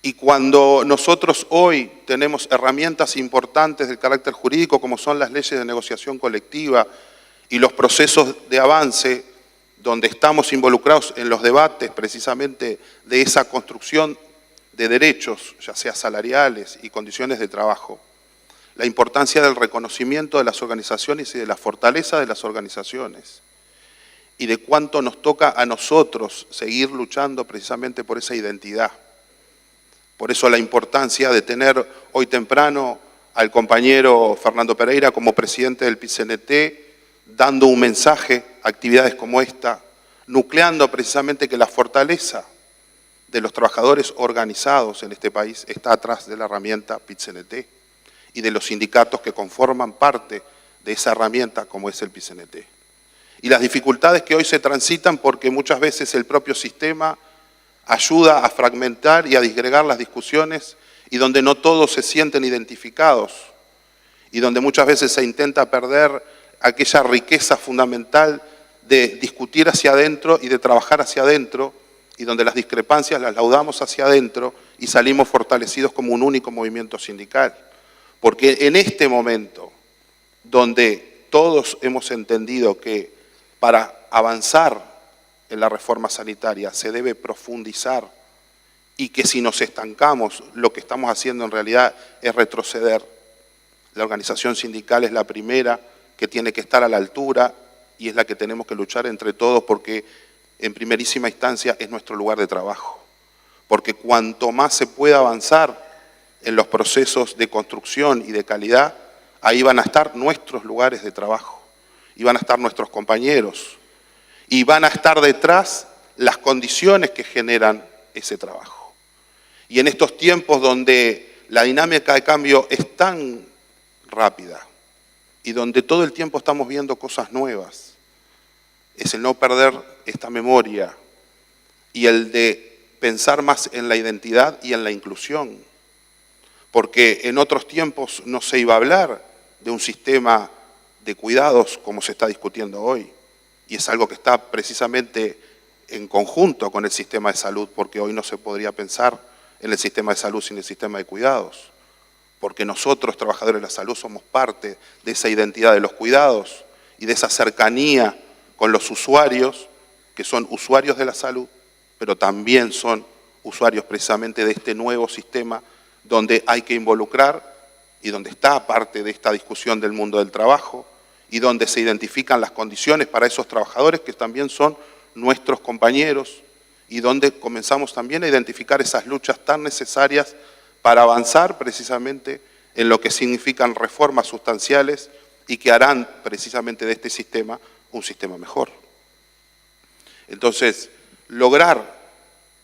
Y cuando nosotros hoy tenemos herramientas importantes del carácter jurídico como son las leyes de negociación colectiva y los procesos de avance donde estamos involucrados en los debates precisamente de esa construcción de derechos, ya sea salariales y condiciones de trabajo, la importancia del reconocimiento de las organizaciones y de la fortaleza de las organizaciones y de cuánto nos toca a nosotros seguir luchando precisamente por esa identidad. Por eso la importancia de tener hoy temprano al compañero Fernando Pereira como presidente del PICNT, dando un mensaje a actividades como esta, nucleando precisamente que la fortaleza de los trabajadores organizados en este país está atrás de la herramienta PIT-CNT y de los sindicatos que conforman parte de esa herramienta como es el PIT-CNT. Y las dificultades que hoy se transitan porque muchas veces el propio sistema ayuda a fragmentar y a disgregar las discusiones y donde no todos se sienten identificados y donde muchas veces se intenta perder aquella riqueza fundamental de discutir hacia adentro y de trabajar hacia adentro y donde las discrepancias las laudamos hacia adentro y salimos fortalecidos como un único movimiento sindical. Porque en este momento, donde todos hemos entendido que para avanzar en la reforma sanitaria se debe profundizar y que si nos estancamos, lo que estamos haciendo en realidad es retroceder. La organización sindical es la primera que tiene que estar a la altura y es la que tenemos que luchar entre todos porque en primerísima instancia es nuestro lugar de trabajo. Porque cuanto más se pueda avanzar en los procesos de construcción y de calidad, ahí van a estar nuestros lugares de trabajo, y van a estar nuestros compañeros, y van a estar detrás las condiciones que generan ese trabajo. Y en estos tiempos donde la dinámica de cambio es tan rápida y donde todo el tiempo estamos viendo cosas nuevas, es el no perder esta memoria y el de pensar más en la identidad y en la inclusión. Porque en otros tiempos no se iba a hablar de un sistema de cuidados como se está discutiendo hoy. Y es algo que está precisamente en conjunto con el sistema de salud, porque hoy no se podría pensar en el sistema de salud sin el sistema de cuidados. Porque nosotros, trabajadores de la salud, somos parte de esa identidad de los cuidados y de esa cercanía con los usuarios, que son usuarios de la salud, pero también son usuarios precisamente de este nuevo sistema donde hay que involucrar y donde está parte de esta discusión del mundo del trabajo y donde se identifican las condiciones para esos trabajadores que también son nuestros compañeros y donde comenzamos también a identificar esas luchas tan necesarias para avanzar precisamente en lo que significan reformas sustanciales y que harán precisamente de este sistema un sistema mejor. Entonces, lograr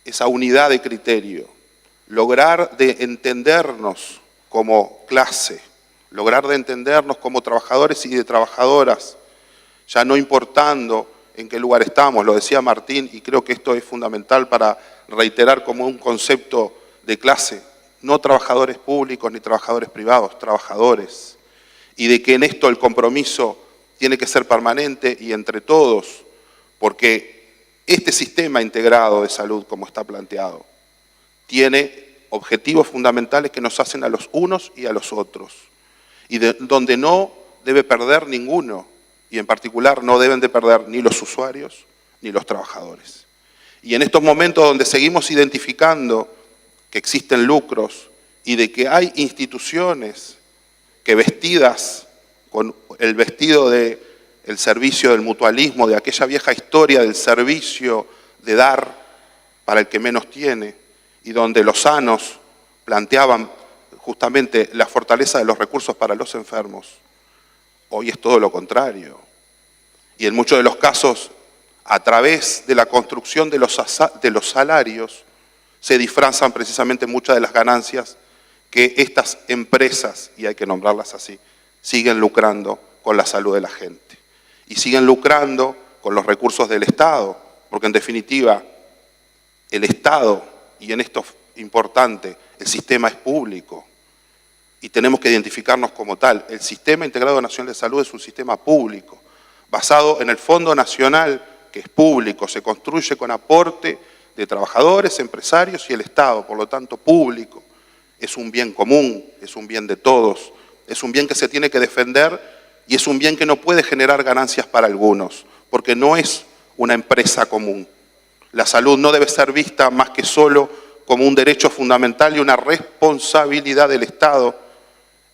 esa unidad de criterio, lograr de entendernos como clase, lograr de entendernos como trabajadores y de trabajadoras, ya no importando en qué lugar estamos, lo decía Martín, y creo que esto es fundamental para reiterar como un concepto de clase, no trabajadores públicos ni trabajadores privados, trabajadores, y de que en esto el compromiso tiene que ser permanente y entre todos, porque este sistema integrado de salud, como está planteado, tiene objetivos fundamentales que nos hacen a los unos y a los otros, y donde no debe perder ninguno, y en particular no deben de perder ni los usuarios ni los trabajadores. Y en estos momentos donde seguimos identificando que existen lucros y de que hay instituciones que vestidas con el vestido del servicio del mutualismo, de aquella vieja historia del servicio de dar para el que menos tiene, y donde los sanos planteaban justamente la fortaleza de los recursos para los enfermos, hoy es todo lo contrario. Y en muchos de los casos, a través de la construcción de los salarios, se disfrazan precisamente muchas de las ganancias que estas empresas, y hay que nombrarlas así, siguen lucrando con la salud de la gente. Y siguen lucrando con los recursos del Estado, porque en definitiva el Estado, y en esto es importante, el sistema es público y tenemos que identificarnos como tal. El Sistema Integrado Nacional de Salud es un sistema público, basado en el Fondo Nacional, que es público, se construye con aporte de trabajadores, empresarios y el Estado, por lo tanto público. Es un bien común, es un bien de todos, es un bien que se tiene que defender y es un bien que no puede generar ganancias para algunos, porque no es una empresa común. La salud no debe ser vista más que solo como un derecho fundamental y una responsabilidad del Estado,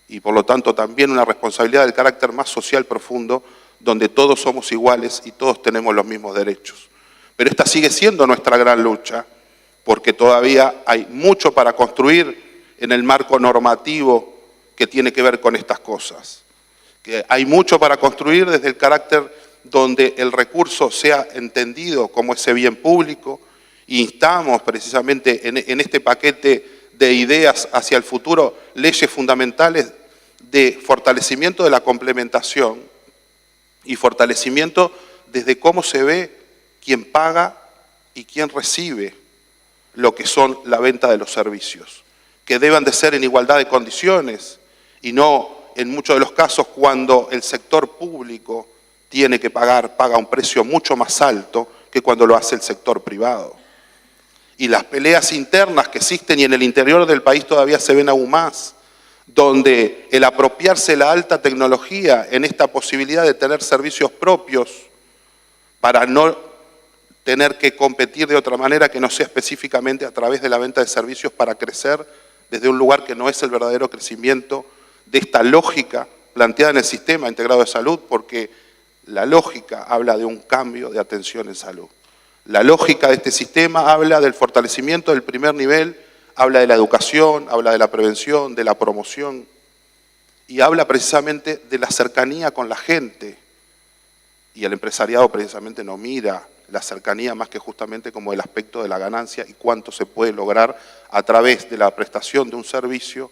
y por lo tanto también una responsabilidad del carácter más social profundo, donde todos somos iguales y todos tenemos los mismos derechos. Pero esta sigue siendo nuestra gran lucha, porque todavía hay mucho para construir en el marco normativo que tiene que ver con estas cosas. Que hay mucho para construir desde el carácter donde el recurso sea entendido como ese bien público Instamos precisamente en este paquete de ideas hacia el futuro, leyes fundamentales de fortalecimiento de la complementación y fortalecimiento desde cómo se ve quién paga y quién recibe lo que son la venta de los servicios, que deban de ser en igualdad de condiciones y no en muchos de los casos cuando el sector público tiene que paga un precio mucho más alto que cuando lo hace el sector privado. Y las peleas internas que existen y en el interior del país todavía se ven aún más, donde el apropiarse la alta tecnología en esta posibilidad de tener servicios propios para no tener que competir de otra manera que no sea específicamente a través de la venta de servicios para crecer desde un lugar que no es el verdadero crecimiento de esta lógica planteada en el sistema integrado de salud, porque la lógica habla de un cambio de atención en salud. La lógica de este sistema habla del fortalecimiento del primer nivel, habla de la educación, habla de la prevención, de la promoción y habla precisamente de la cercanía con la gente. Y el empresariado precisamente no mira la cercanía más que justamente como el aspecto de la ganancia y cuánto se puede lograr a través de la prestación de un servicio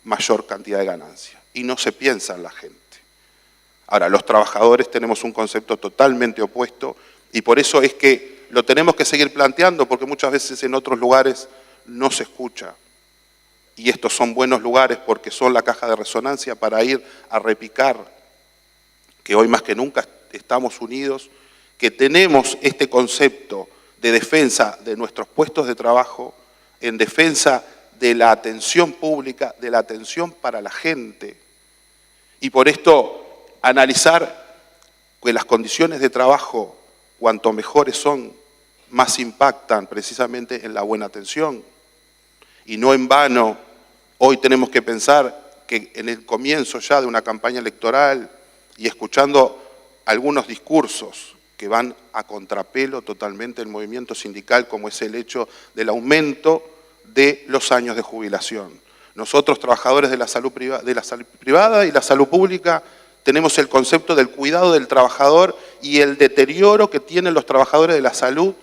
mayor cantidad de ganancia. Y no se piensa en la gente. Ahora, los trabajadores tenemos un concepto totalmente opuesto y por eso es que lo tenemos que seguir planteando porque muchas veces en otros lugares no se escucha. Y estos son buenos lugares porque son la caja de resonancia para ir a repicar que hoy más que nunca estamos unidos, que tenemos este concepto de defensa de nuestros puestos de trabajo, en defensa de la atención pública, de la atención para la gente. Y por esto analizar que las condiciones de trabajo, cuanto mejores son, más impactan precisamente en la buena atención. Y no en vano, hoy tenemos que pensar que en el comienzo ya de una campaña electoral y escuchando algunos discursos que van a contrapelo totalmente el movimiento sindical, como es el hecho del aumento de los años de jubilación. Nosotros, trabajadores de la salud privada y la salud pública, tenemos el concepto del cuidado del trabajador y el deterioro que tienen los trabajadores de la salud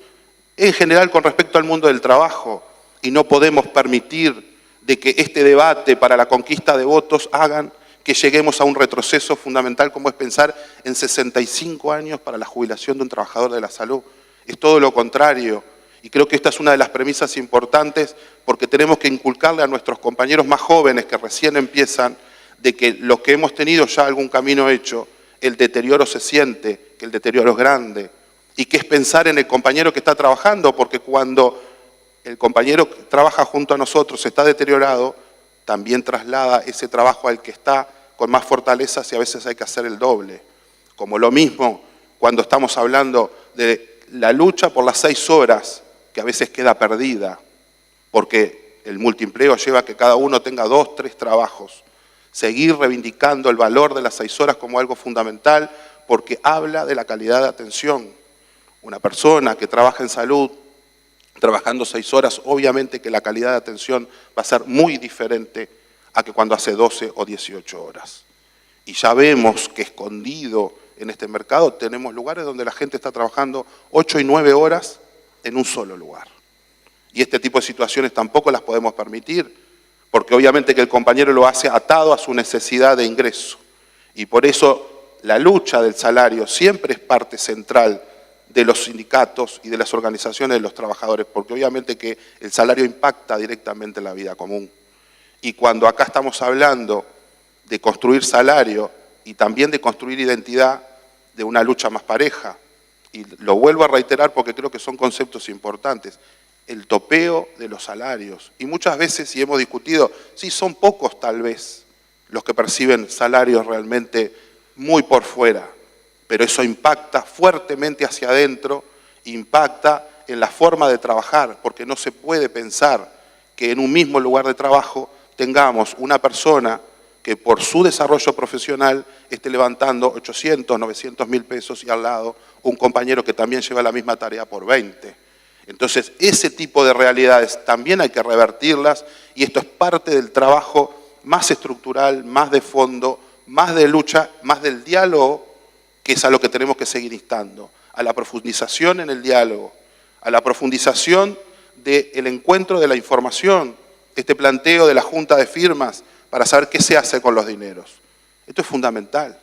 en general con respecto al mundo del trabajo. Y no podemos permitir de que este debate para la conquista de votos hagan que lleguemos a un retroceso fundamental como es pensar en 65 años para la jubilación de un trabajador de la salud. Es todo lo contrario. Y creo que esta es una de las premisas importantes porque tenemos que inculcarle a nuestros compañeros más jóvenes que recién empiezan de que los que hemos tenido ya algún camino hecho, el deterioro se siente, que el deterioro es grande y que es pensar en el compañero que está trabajando porque cuando el compañero que trabaja junto a nosotros está deteriorado, también traslada ese trabajo al que está con más fortalezas y a veces hay que hacer el doble. Como lo mismo cuando estamos hablando de la lucha por las 6 horas, que a veces queda perdida, porque el multiempleo lleva a que cada uno tenga 2, 3 trabajos. Seguir reivindicando el valor de las 6 horas como algo fundamental, porque habla de la calidad de atención. Una persona que trabaja en salud, trabajando 6 horas, obviamente que la calidad de atención va a ser muy diferente a que cuando hace 12 o 18 horas. Y ya vemos que escondido en este mercado tenemos lugares donde la gente está trabajando 8 y 9 horas en un solo lugar. Y este tipo de situaciones tampoco las podemos permitir, porque obviamente que el compañero lo hace atado a su necesidad de ingreso. Y por eso la lucha del salario siempre es parte central de los sindicatos y de las organizaciones de los trabajadores, porque obviamente que el salario impacta directamente en la vida común. Y cuando acá estamos hablando de construir salario y también de construir identidad de una lucha más pareja, y lo vuelvo a reiterar porque creo que son conceptos importantes, el topeo de los salarios. Y muchas veces, y hemos discutido, sí, son pocos tal vez los que perciben salarios realmente muy por fuera, pero eso impacta fuertemente hacia adentro, impacta en la forma de trabajar, porque no se puede pensar que en un mismo lugar de trabajo tengamos una persona que por su desarrollo profesional esté levantando 800, 900 mil pesos y al lado un compañero que también lleva la misma tarea por 20. Entonces, ese tipo de realidades también hay que revertirlas y esto es parte del trabajo más estructural, más de fondo, más de lucha, más del diálogo, que es a lo que tenemos que seguir instando, a la profundización en el diálogo, a la profundización del encuentro de la información, este planteo de la junta de firmas para saber qué se hace con los dineros. Esto es fundamental,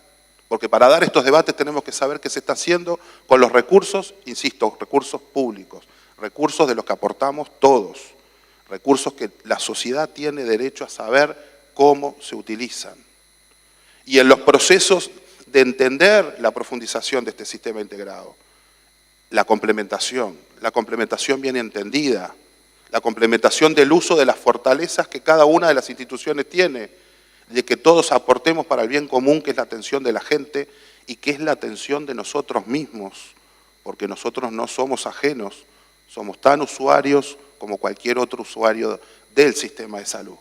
porque para dar estos debates tenemos que saber qué se está haciendo con los recursos, insisto, recursos públicos, recursos de los que aportamos todos, recursos que la sociedad tiene derecho a saber cómo se utilizan. Y en los procesos de entender la profundización de este sistema integrado, la complementación bien entendida, la complementación del uso de las fortalezas que cada una de las instituciones tiene, de que todos aportemos para el bien común, que es la atención de la gente y que es la atención de nosotros mismos, porque nosotros no somos ajenos, somos tan usuarios como cualquier otro usuario del sistema de salud.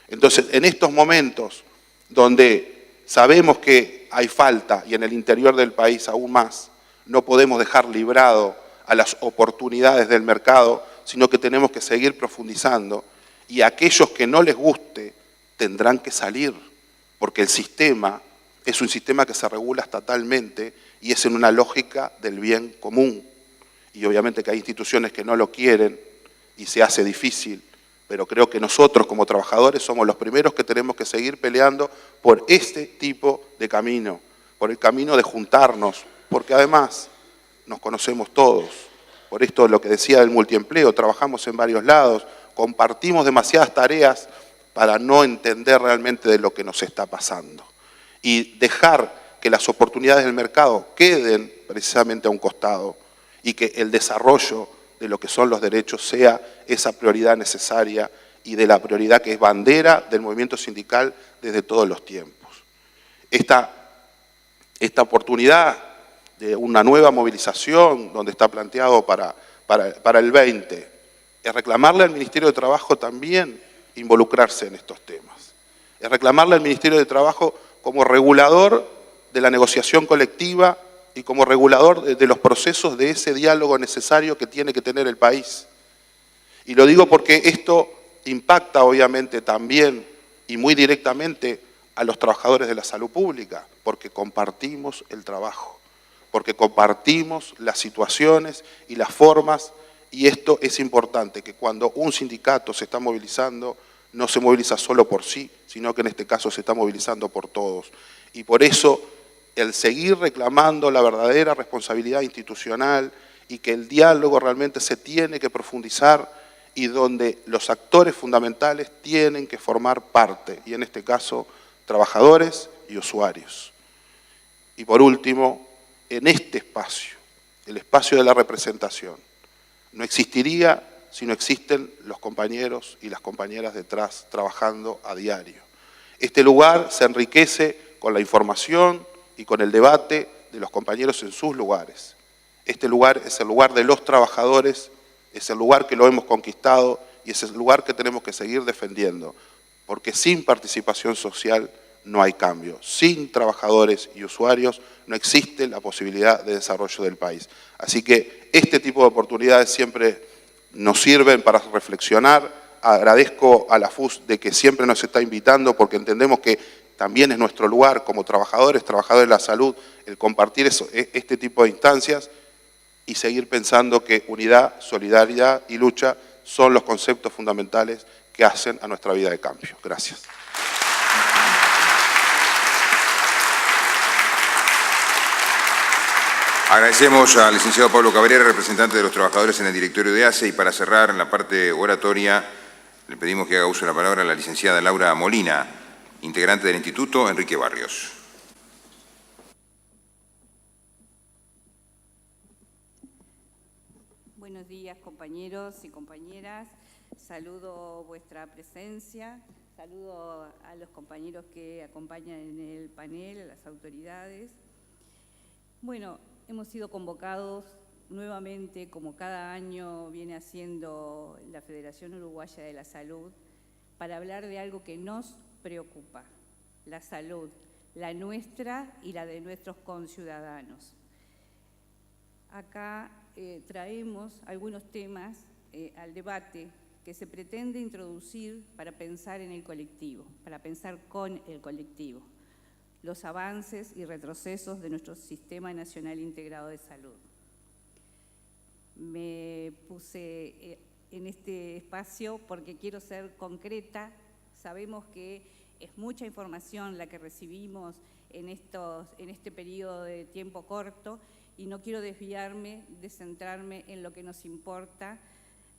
Entonces, en estos momentos donde sabemos que hay falta, y en el interior del país aún más, no podemos dejar librado a las oportunidades del mercado, sino que tenemos que seguir profundizando, y a aquellos que no les guste tendrán que salir, porque el sistema es un sistema que se regula estatalmente y es en una lógica del bien común. Y obviamente que hay instituciones que no lo quieren y se hace difícil, pero creo que nosotros como trabajadores somos los primeros que tenemos que seguir peleando por este tipo de camino, por el camino de juntarnos, porque además nos conocemos todos. Por esto lo que decía del multiempleo, trabajamos en varios lados, compartimos demasiadas tareas para no entender realmente de lo que nos está pasando. Y dejar que las oportunidades del mercado queden precisamente a un costado y que el desarrollo de lo que son los derechos sea esa prioridad necesaria y de la prioridad que es bandera del movimiento sindical desde todos los tiempos. Esta oportunidad de una nueva movilización, donde está planteado para el 20, es reclamarle al Ministerio de Trabajo también involucrarse en estos temas. Es reclamarle al Ministerio de Trabajo como regulador de la negociación colectiva y como regulador de los procesos de ese diálogo necesario que tiene que tener el país. Y lo digo porque esto impacta obviamente también y muy directamente a los trabajadores de la salud pública, porque compartimos el trabajo, porque compartimos las situaciones y las formas, y esto es importante, que cuando un sindicato se está movilizando, no se moviliza solo por sí, sino que en este caso se está movilizando por todos. Y por eso el seguir reclamando la verdadera responsabilidad institucional y que el diálogo realmente se tiene que profundizar y donde los actores fundamentales tienen que formar parte, y en este caso trabajadores y usuarios. Y por último, en este espacio, el espacio de la representación, no existiría si no existen los compañeros y las compañeras detrás trabajando a diario. Este lugar se enriquece con la información y con el debate de los compañeros en sus lugares. Este lugar es el lugar de los trabajadores, es el lugar que lo hemos conquistado y es el lugar que tenemos que seguir defendiendo, porque sin participación social no hay cambio. Sin trabajadores y usuarios no existe la posibilidad de desarrollo del país. Así que este tipo de oportunidades siempre nos sirven para reflexionar. Agradezco a la FUS de que siempre nos está invitando porque entendemos que también es nuestro lugar como trabajadores de la salud, el compartir este tipo de instancias y seguir pensando que unidad, solidaridad y lucha son los conceptos fundamentales que hacen a nuestra vida de cambio. Gracias. Agradecemos al licenciado Pablo Cabrera, representante de los trabajadores en el directorio de ACE, y para cerrar en la parte oratoria le pedimos que haga uso de la palabra a la licenciada Laura Molina, integrante del Instituto Enrique Barrios. Buenos días, compañeros y compañeras. Saludo vuestra presencia, saludo a los compañeros que acompañan en el panel, a las autoridades. Bueno, hemos sido convocados nuevamente, como cada año viene haciendo la Federación Uruguaya de la Salud, para hablar de algo que nos preocupa, la salud, la nuestra y la de nuestros conciudadanos. Acá traemos algunos temas al debate que se pretende introducir para pensar en el colectivo, para pensar con el colectivo, los avances y retrocesos de nuestro Sistema Nacional Integrado de Salud. me puse en este espacio porque quiero ser concreta. Sabemos que es mucha información la que recibimos en este periodo de tiempo corto y no quiero desviarme de centrarme en lo que nos importa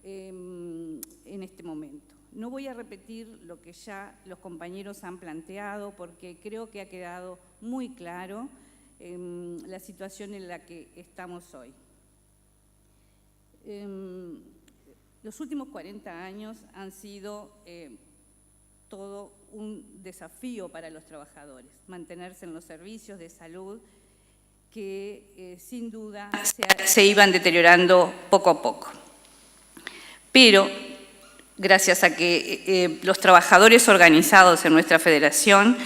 en este momento. No voy a repetir lo que ya los compañeros han planteado porque creo que ha quedado muy claro la situación en la que estamos hoy. Los últimos 40 años han sido todo un desafío para los trabajadores, mantenerse en los servicios de salud que sin duda se iban deteriorando poco a poco. Pero gracias a que los trabajadores organizados en nuestra federación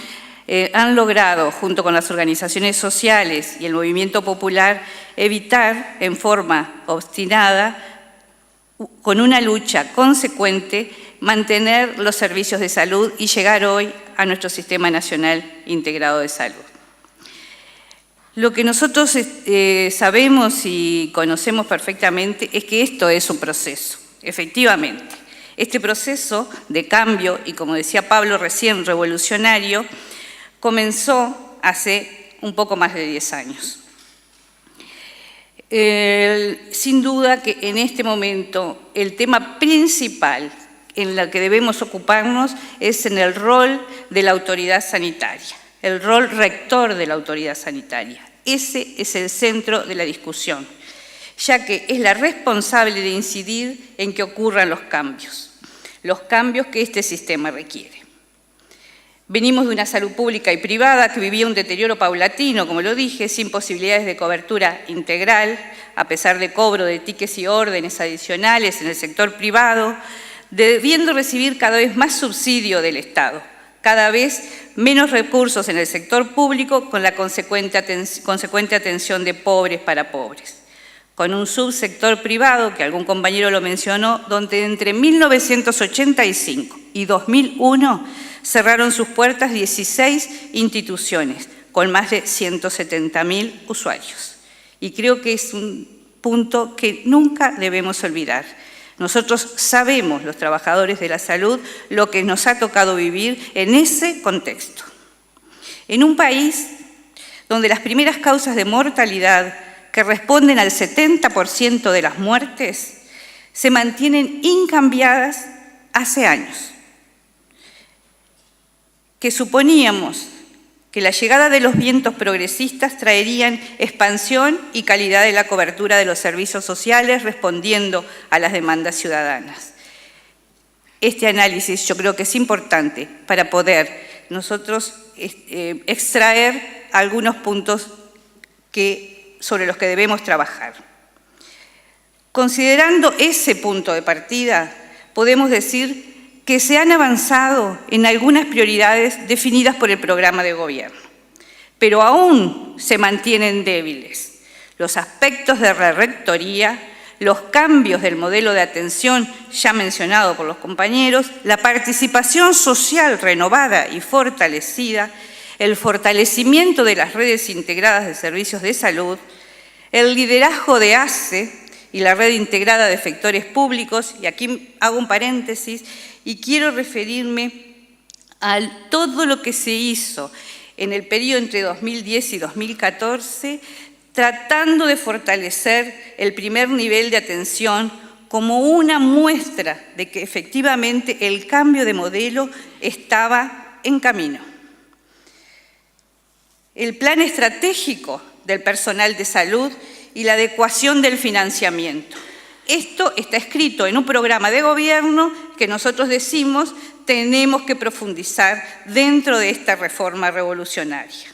han logrado, junto con las organizaciones sociales y el movimiento popular, evitar en forma obstinada, con una lucha consecuente, mantener los servicios de salud y llegar hoy a nuestro Sistema Nacional Integrado de Salud. Lo que nosotros sabemos y conocemos perfectamente es que esto es un proceso, efectivamente. Este proceso de cambio, y como decía Pablo recién, revolucionario, comenzó hace un poco más de 10 años. Sin duda que en este momento el tema principal en el que debemos ocuparnos es en el rol de la autoridad sanitaria, el rol rector de la autoridad sanitaria. Ese es el centro de la discusión, ya que es la responsable de incidir en que ocurran los cambios que este sistema requiere. Venimos de una salud pública y privada que vivía un deterioro paulatino, como lo dije, sin posibilidades de cobertura integral, a pesar de cobro de tickets y órdenes adicionales en el sector privado, debiendo recibir cada vez más subsidio del Estado, cada vez menos recursos en el sector público con la consecuente atención de pobres para pobres. Con un subsector privado, que algún compañero lo mencionó, donde entre 1985 y 2001 cerraron sus puertas 16 instituciones con más de 170.000 usuarios. Y creo que es un punto que nunca debemos olvidar. Nosotros sabemos, los trabajadores de la salud, lo que nos ha tocado vivir en ese contexto. En un país donde las primeras causas de mortalidad, que responden al 70% de las muertes, se mantienen incambiadas hace años. Que suponíamos que la llegada de los vientos progresistas traerían expansión y calidad de la cobertura de los servicios sociales respondiendo a las demandas ciudadanas. Este análisis yo creo que es importante para poder nosotros extraer algunos puntos sobre los que debemos trabajar. Considerando ese punto de partida, podemos decir que se han avanzado en algunas prioridades definidas por el programa de gobierno, pero aún se mantienen débiles los aspectos de la rectoría, los cambios del modelo de atención ya mencionado por los compañeros, la participación social renovada y fortalecida, el fortalecimiento de las redes integradas de servicios de salud, el liderazgo de ACE y la red integrada de efectores públicos, y aquí hago un paréntesis, y quiero referirme a todo lo que se hizo en el periodo entre 2010 y 2014, tratando de fortalecer el primer nivel de atención como una muestra de que efectivamente el cambio de modelo estaba en camino. El plan estratégico del personal de salud y la adecuación del financiamiento. Esto está escrito en un programa de gobierno que nosotros decimos tenemos que profundizar dentro de esta reforma revolucionaria.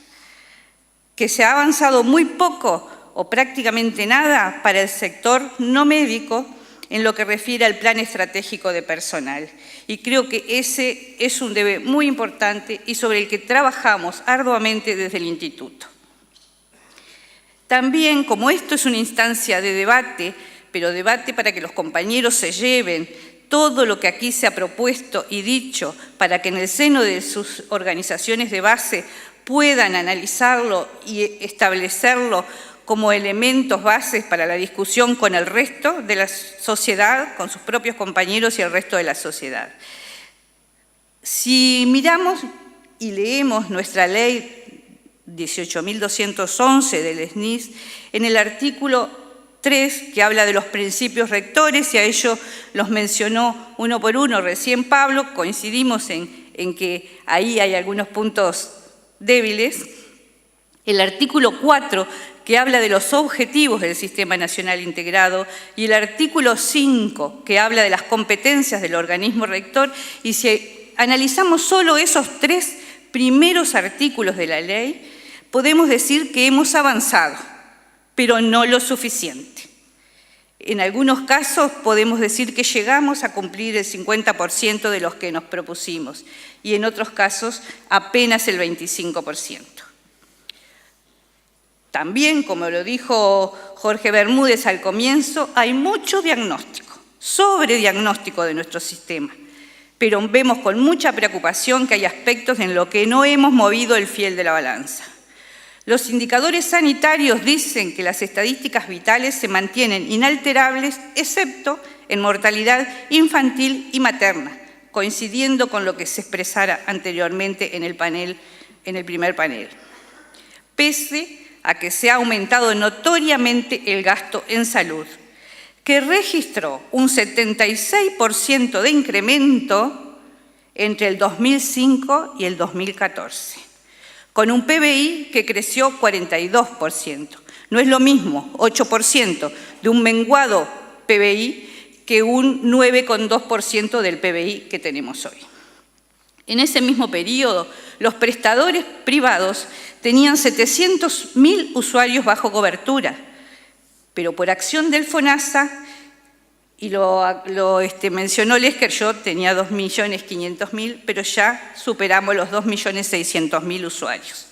Que se ha avanzado muy poco o prácticamente nada para el sector no médico en lo que refiere al plan estratégico de personal. Y creo que ese es un deber muy importante y sobre el que trabajamos arduamente desde el Instituto. También, como esto es una instancia de debate, pero debate para que los compañeros se lleven todo lo que aquí se ha propuesto y dicho para que en el seno de sus organizaciones de base puedan analizarlo y establecerlo como elementos bases para la discusión con el resto de la sociedad, con sus propios compañeros y el resto de la sociedad. Si miramos y leemos nuestra ley 18.211 del SNIS, en el artículo 3, que habla de los principios rectores, y a ello los mencionó uno por uno recién Pablo, coincidimos en que ahí hay algunos puntos débiles. El artículo 4, que habla de los objetivos del Sistema Nacional Integrado, y el artículo 5, que habla de las competencias del organismo rector, y si analizamos solo esos 3 primeros artículos de la ley, podemos decir que hemos avanzado, pero no lo suficiente. En algunos casos podemos decir que llegamos a cumplir el 50% de los que nos propusimos, y en otros casos apenas el 25%. También, como lo dijo Jorge Bermúdez al comienzo, hay mucho diagnóstico, sobrediagnóstico de nuestro sistema, pero vemos con mucha preocupación que hay aspectos en los que no hemos movido el fiel de la balanza. Los indicadores sanitarios dicen que las estadísticas vitales se mantienen inalterables, excepto en mortalidad infantil y materna, coincidiendo con lo que se expresara anteriormente en el primer panel. Pese a que se ha aumentado notoriamente el gasto en salud, que registró un 76% de incremento entre el 2005 y el 2014, con un PBI que creció 42%. No es lo mismo 8% de un menguado PBI que un 9,2% del PBI que tenemos hoy. En ese mismo periodo, los prestadores privados tenían 700.000 usuarios bajo cobertura, pero por acción del FONASA, y lo mencionó Lesker, yo tenía 2.500.000, pero ya superamos los 2.600.000 usuarios.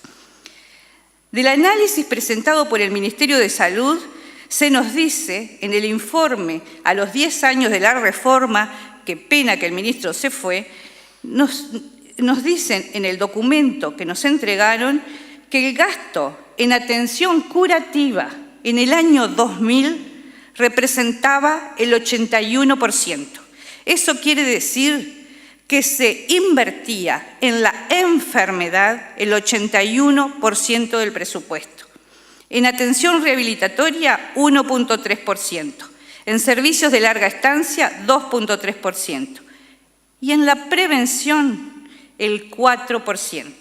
Del análisis presentado por el Ministerio de Salud, se nos dice en el informe a los 10 años de la reforma, qué pena que el ministro se fue, nos dicen en el documento que nos entregaron que el gasto en atención curativa en el año 2000 representaba el 81%. Eso quiere decir que se invertía en la enfermedad el 81% del presupuesto. En atención rehabilitatoria, 1,3%. En servicios de larga estancia, 2,3%. Y en la prevención, el 4%.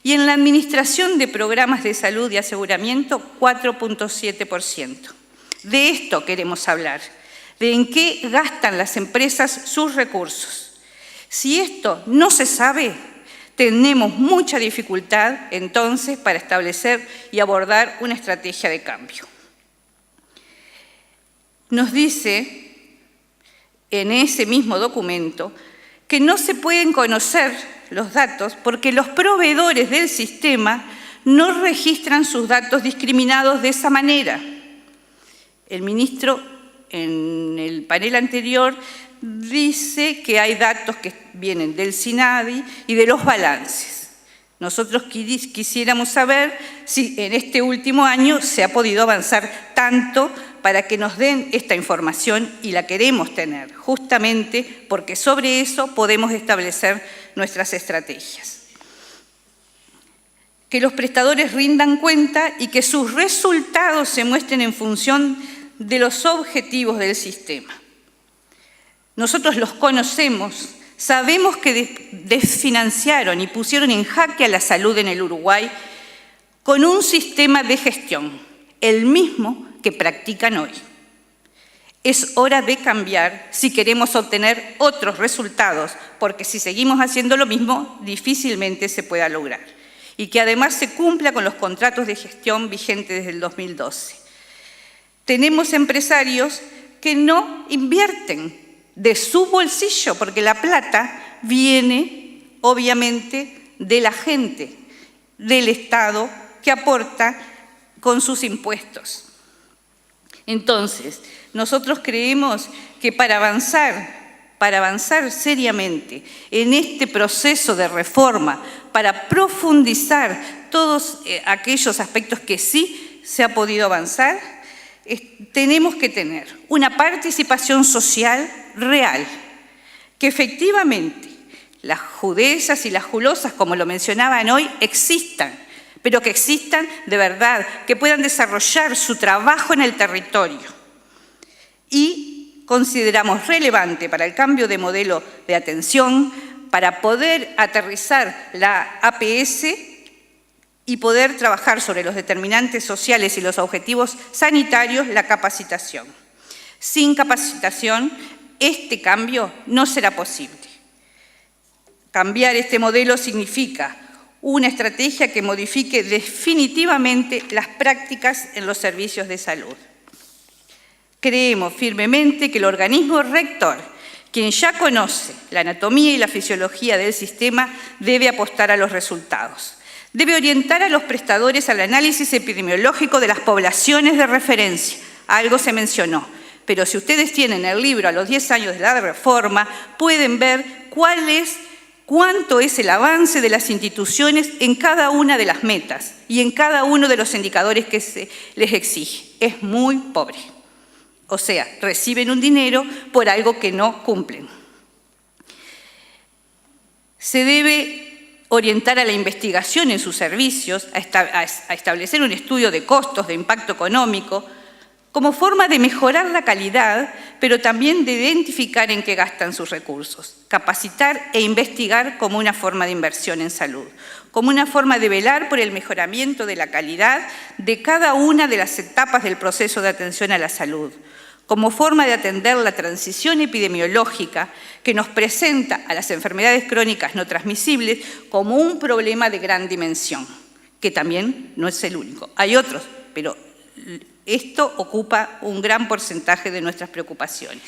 Y en la administración de programas de salud y aseguramiento, 4,7%. De esto queremos hablar, de en qué gastan las empresas sus recursos. Si esto no se sabe, tenemos mucha dificultad entonces para establecer y abordar una estrategia de cambio. Nos dice en ese mismo documento que no se pueden conocer los datos porque los proveedores del sistema no registran sus datos discriminados de esa manera. El ministro, en el panel anterior, dice que hay datos que vienen del SINADI y de los balances. Nosotros quisiéramos saber si en este último año se ha podido avanzar tanto para que nos den esta información, y la queremos tener, justamente porque sobre eso podemos establecer nuestras estrategias. Que los prestadores rindan cuenta y que sus resultados se muestren en función de los objetivos del sistema. Nosotros los conocemos, sabemos que desfinanciaron y pusieron en jaque a la salud en el Uruguay con un sistema de gestión, el mismo que practican hoy. Es hora de cambiar si queremos obtener otros resultados, porque si seguimos haciendo lo mismo, difícilmente se pueda lograr. Y que además se cumpla con los contratos de gestión vigentes desde el 2012. Tenemos empresarios que no invierten de su bolsillo, porque la plata viene, obviamente, de la gente, del Estado, que aporta con sus impuestos. Entonces, nosotros creemos que para avanzar seriamente en este proceso de reforma, para profundizar todos aquellos aspectos que sí se ha podido avanzar, tenemos que tener una participación social real, que efectivamente las judezas y las julosas, como lo mencionaban hoy, existan, pero que existan de verdad, que puedan desarrollar su trabajo en el territorio. Y consideramos relevante para el cambio de modelo de atención, para poder aterrizar la APS y poder trabajar sobre los determinantes sociales y los objetivos sanitarios, la capacitación. Sin capacitación, este cambio no será posible. Cambiar este modelo significa una estrategia que modifique definitivamente las prácticas en los servicios de salud. Creemos firmemente que el organismo rector, quien ya conoce la anatomía y la fisiología del sistema, debe apostar a los resultados. Debe orientar a los prestadores al análisis epidemiológico de las poblaciones de referencia. Algo se mencionó, pero si ustedes tienen el libro a los 10 años de la reforma, pueden ver cuánto es el avance de las instituciones en cada una de las metas y en cada uno de los indicadores que se les exige. Es muy pobre. O sea, reciben un dinero por algo que no cumplen. Se debe orientar a la investigación en sus servicios, a establecer un estudio de costos, de impacto económico, como forma de mejorar la calidad, pero también de identificar en qué gastan sus recursos. Capacitar e investigar como una forma de inversión en salud, como una forma de velar por el mejoramiento de la calidad de cada una de las etapas del proceso de atención a la salud, como forma de atender la transición epidemiológica que nos presenta a las enfermedades crónicas no transmisibles como un problema de gran dimensión, que también no es el único. Hay otros, pero esto ocupa un gran porcentaje de nuestras preocupaciones.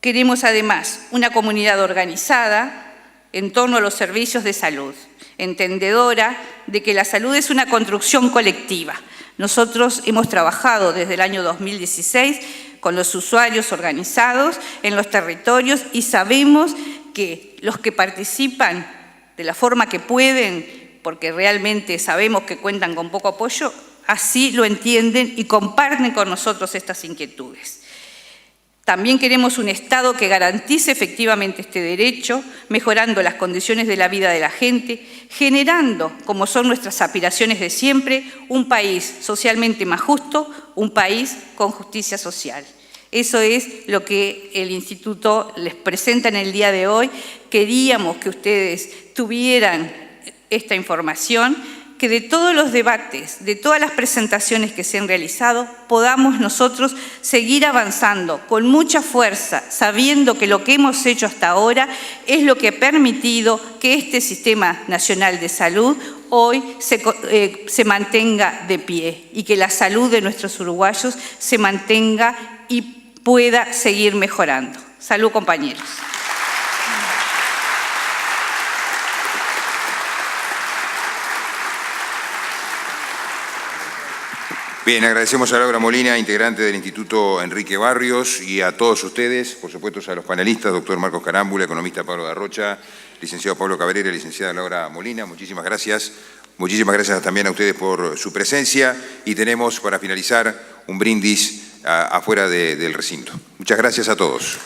Queremos además una comunidad organizada en torno a los servicios de salud, entendedora de que la salud es una construcción colectiva. Nosotros hemos trabajado desde el año 2016 con los usuarios organizados en los territorios y sabemos que los que participan de la forma que pueden, porque realmente sabemos que cuentan con poco apoyo, así lo entienden y comparten con nosotros estas inquietudes. También queremos un Estado que garantice efectivamente este derecho, mejorando las condiciones de la vida de la gente, generando, como son nuestras aspiraciones de siempre, un país socialmente más justo, un país con justicia social. Eso es lo que el Instituto les presenta en el día de hoy. Queríamos que ustedes tuvieran esta información, que de todos los debates, de todas las presentaciones que se han realizado, podamos nosotros seguir avanzando con mucha fuerza, sabiendo que lo que hemos hecho hasta ahora es lo que ha permitido que este Sistema Nacional de Salud hoy se mantenga de pie y que la salud de nuestros uruguayos se mantenga y pueda seguir mejorando. Salud, compañeros. Bien, agradecemos a Laura Molina, integrante del Instituto Enrique Barrios, y a todos ustedes, por supuesto a los panelistas, doctor Marcos Carámbula, economista Pablo Garrocha, licenciado Pablo Cabrera, licenciada Laura Molina. Muchísimas gracias. Muchísimas gracias también a ustedes por su presencia, y tenemos para finalizar un brindis afuera del recinto. Muchas gracias a todos.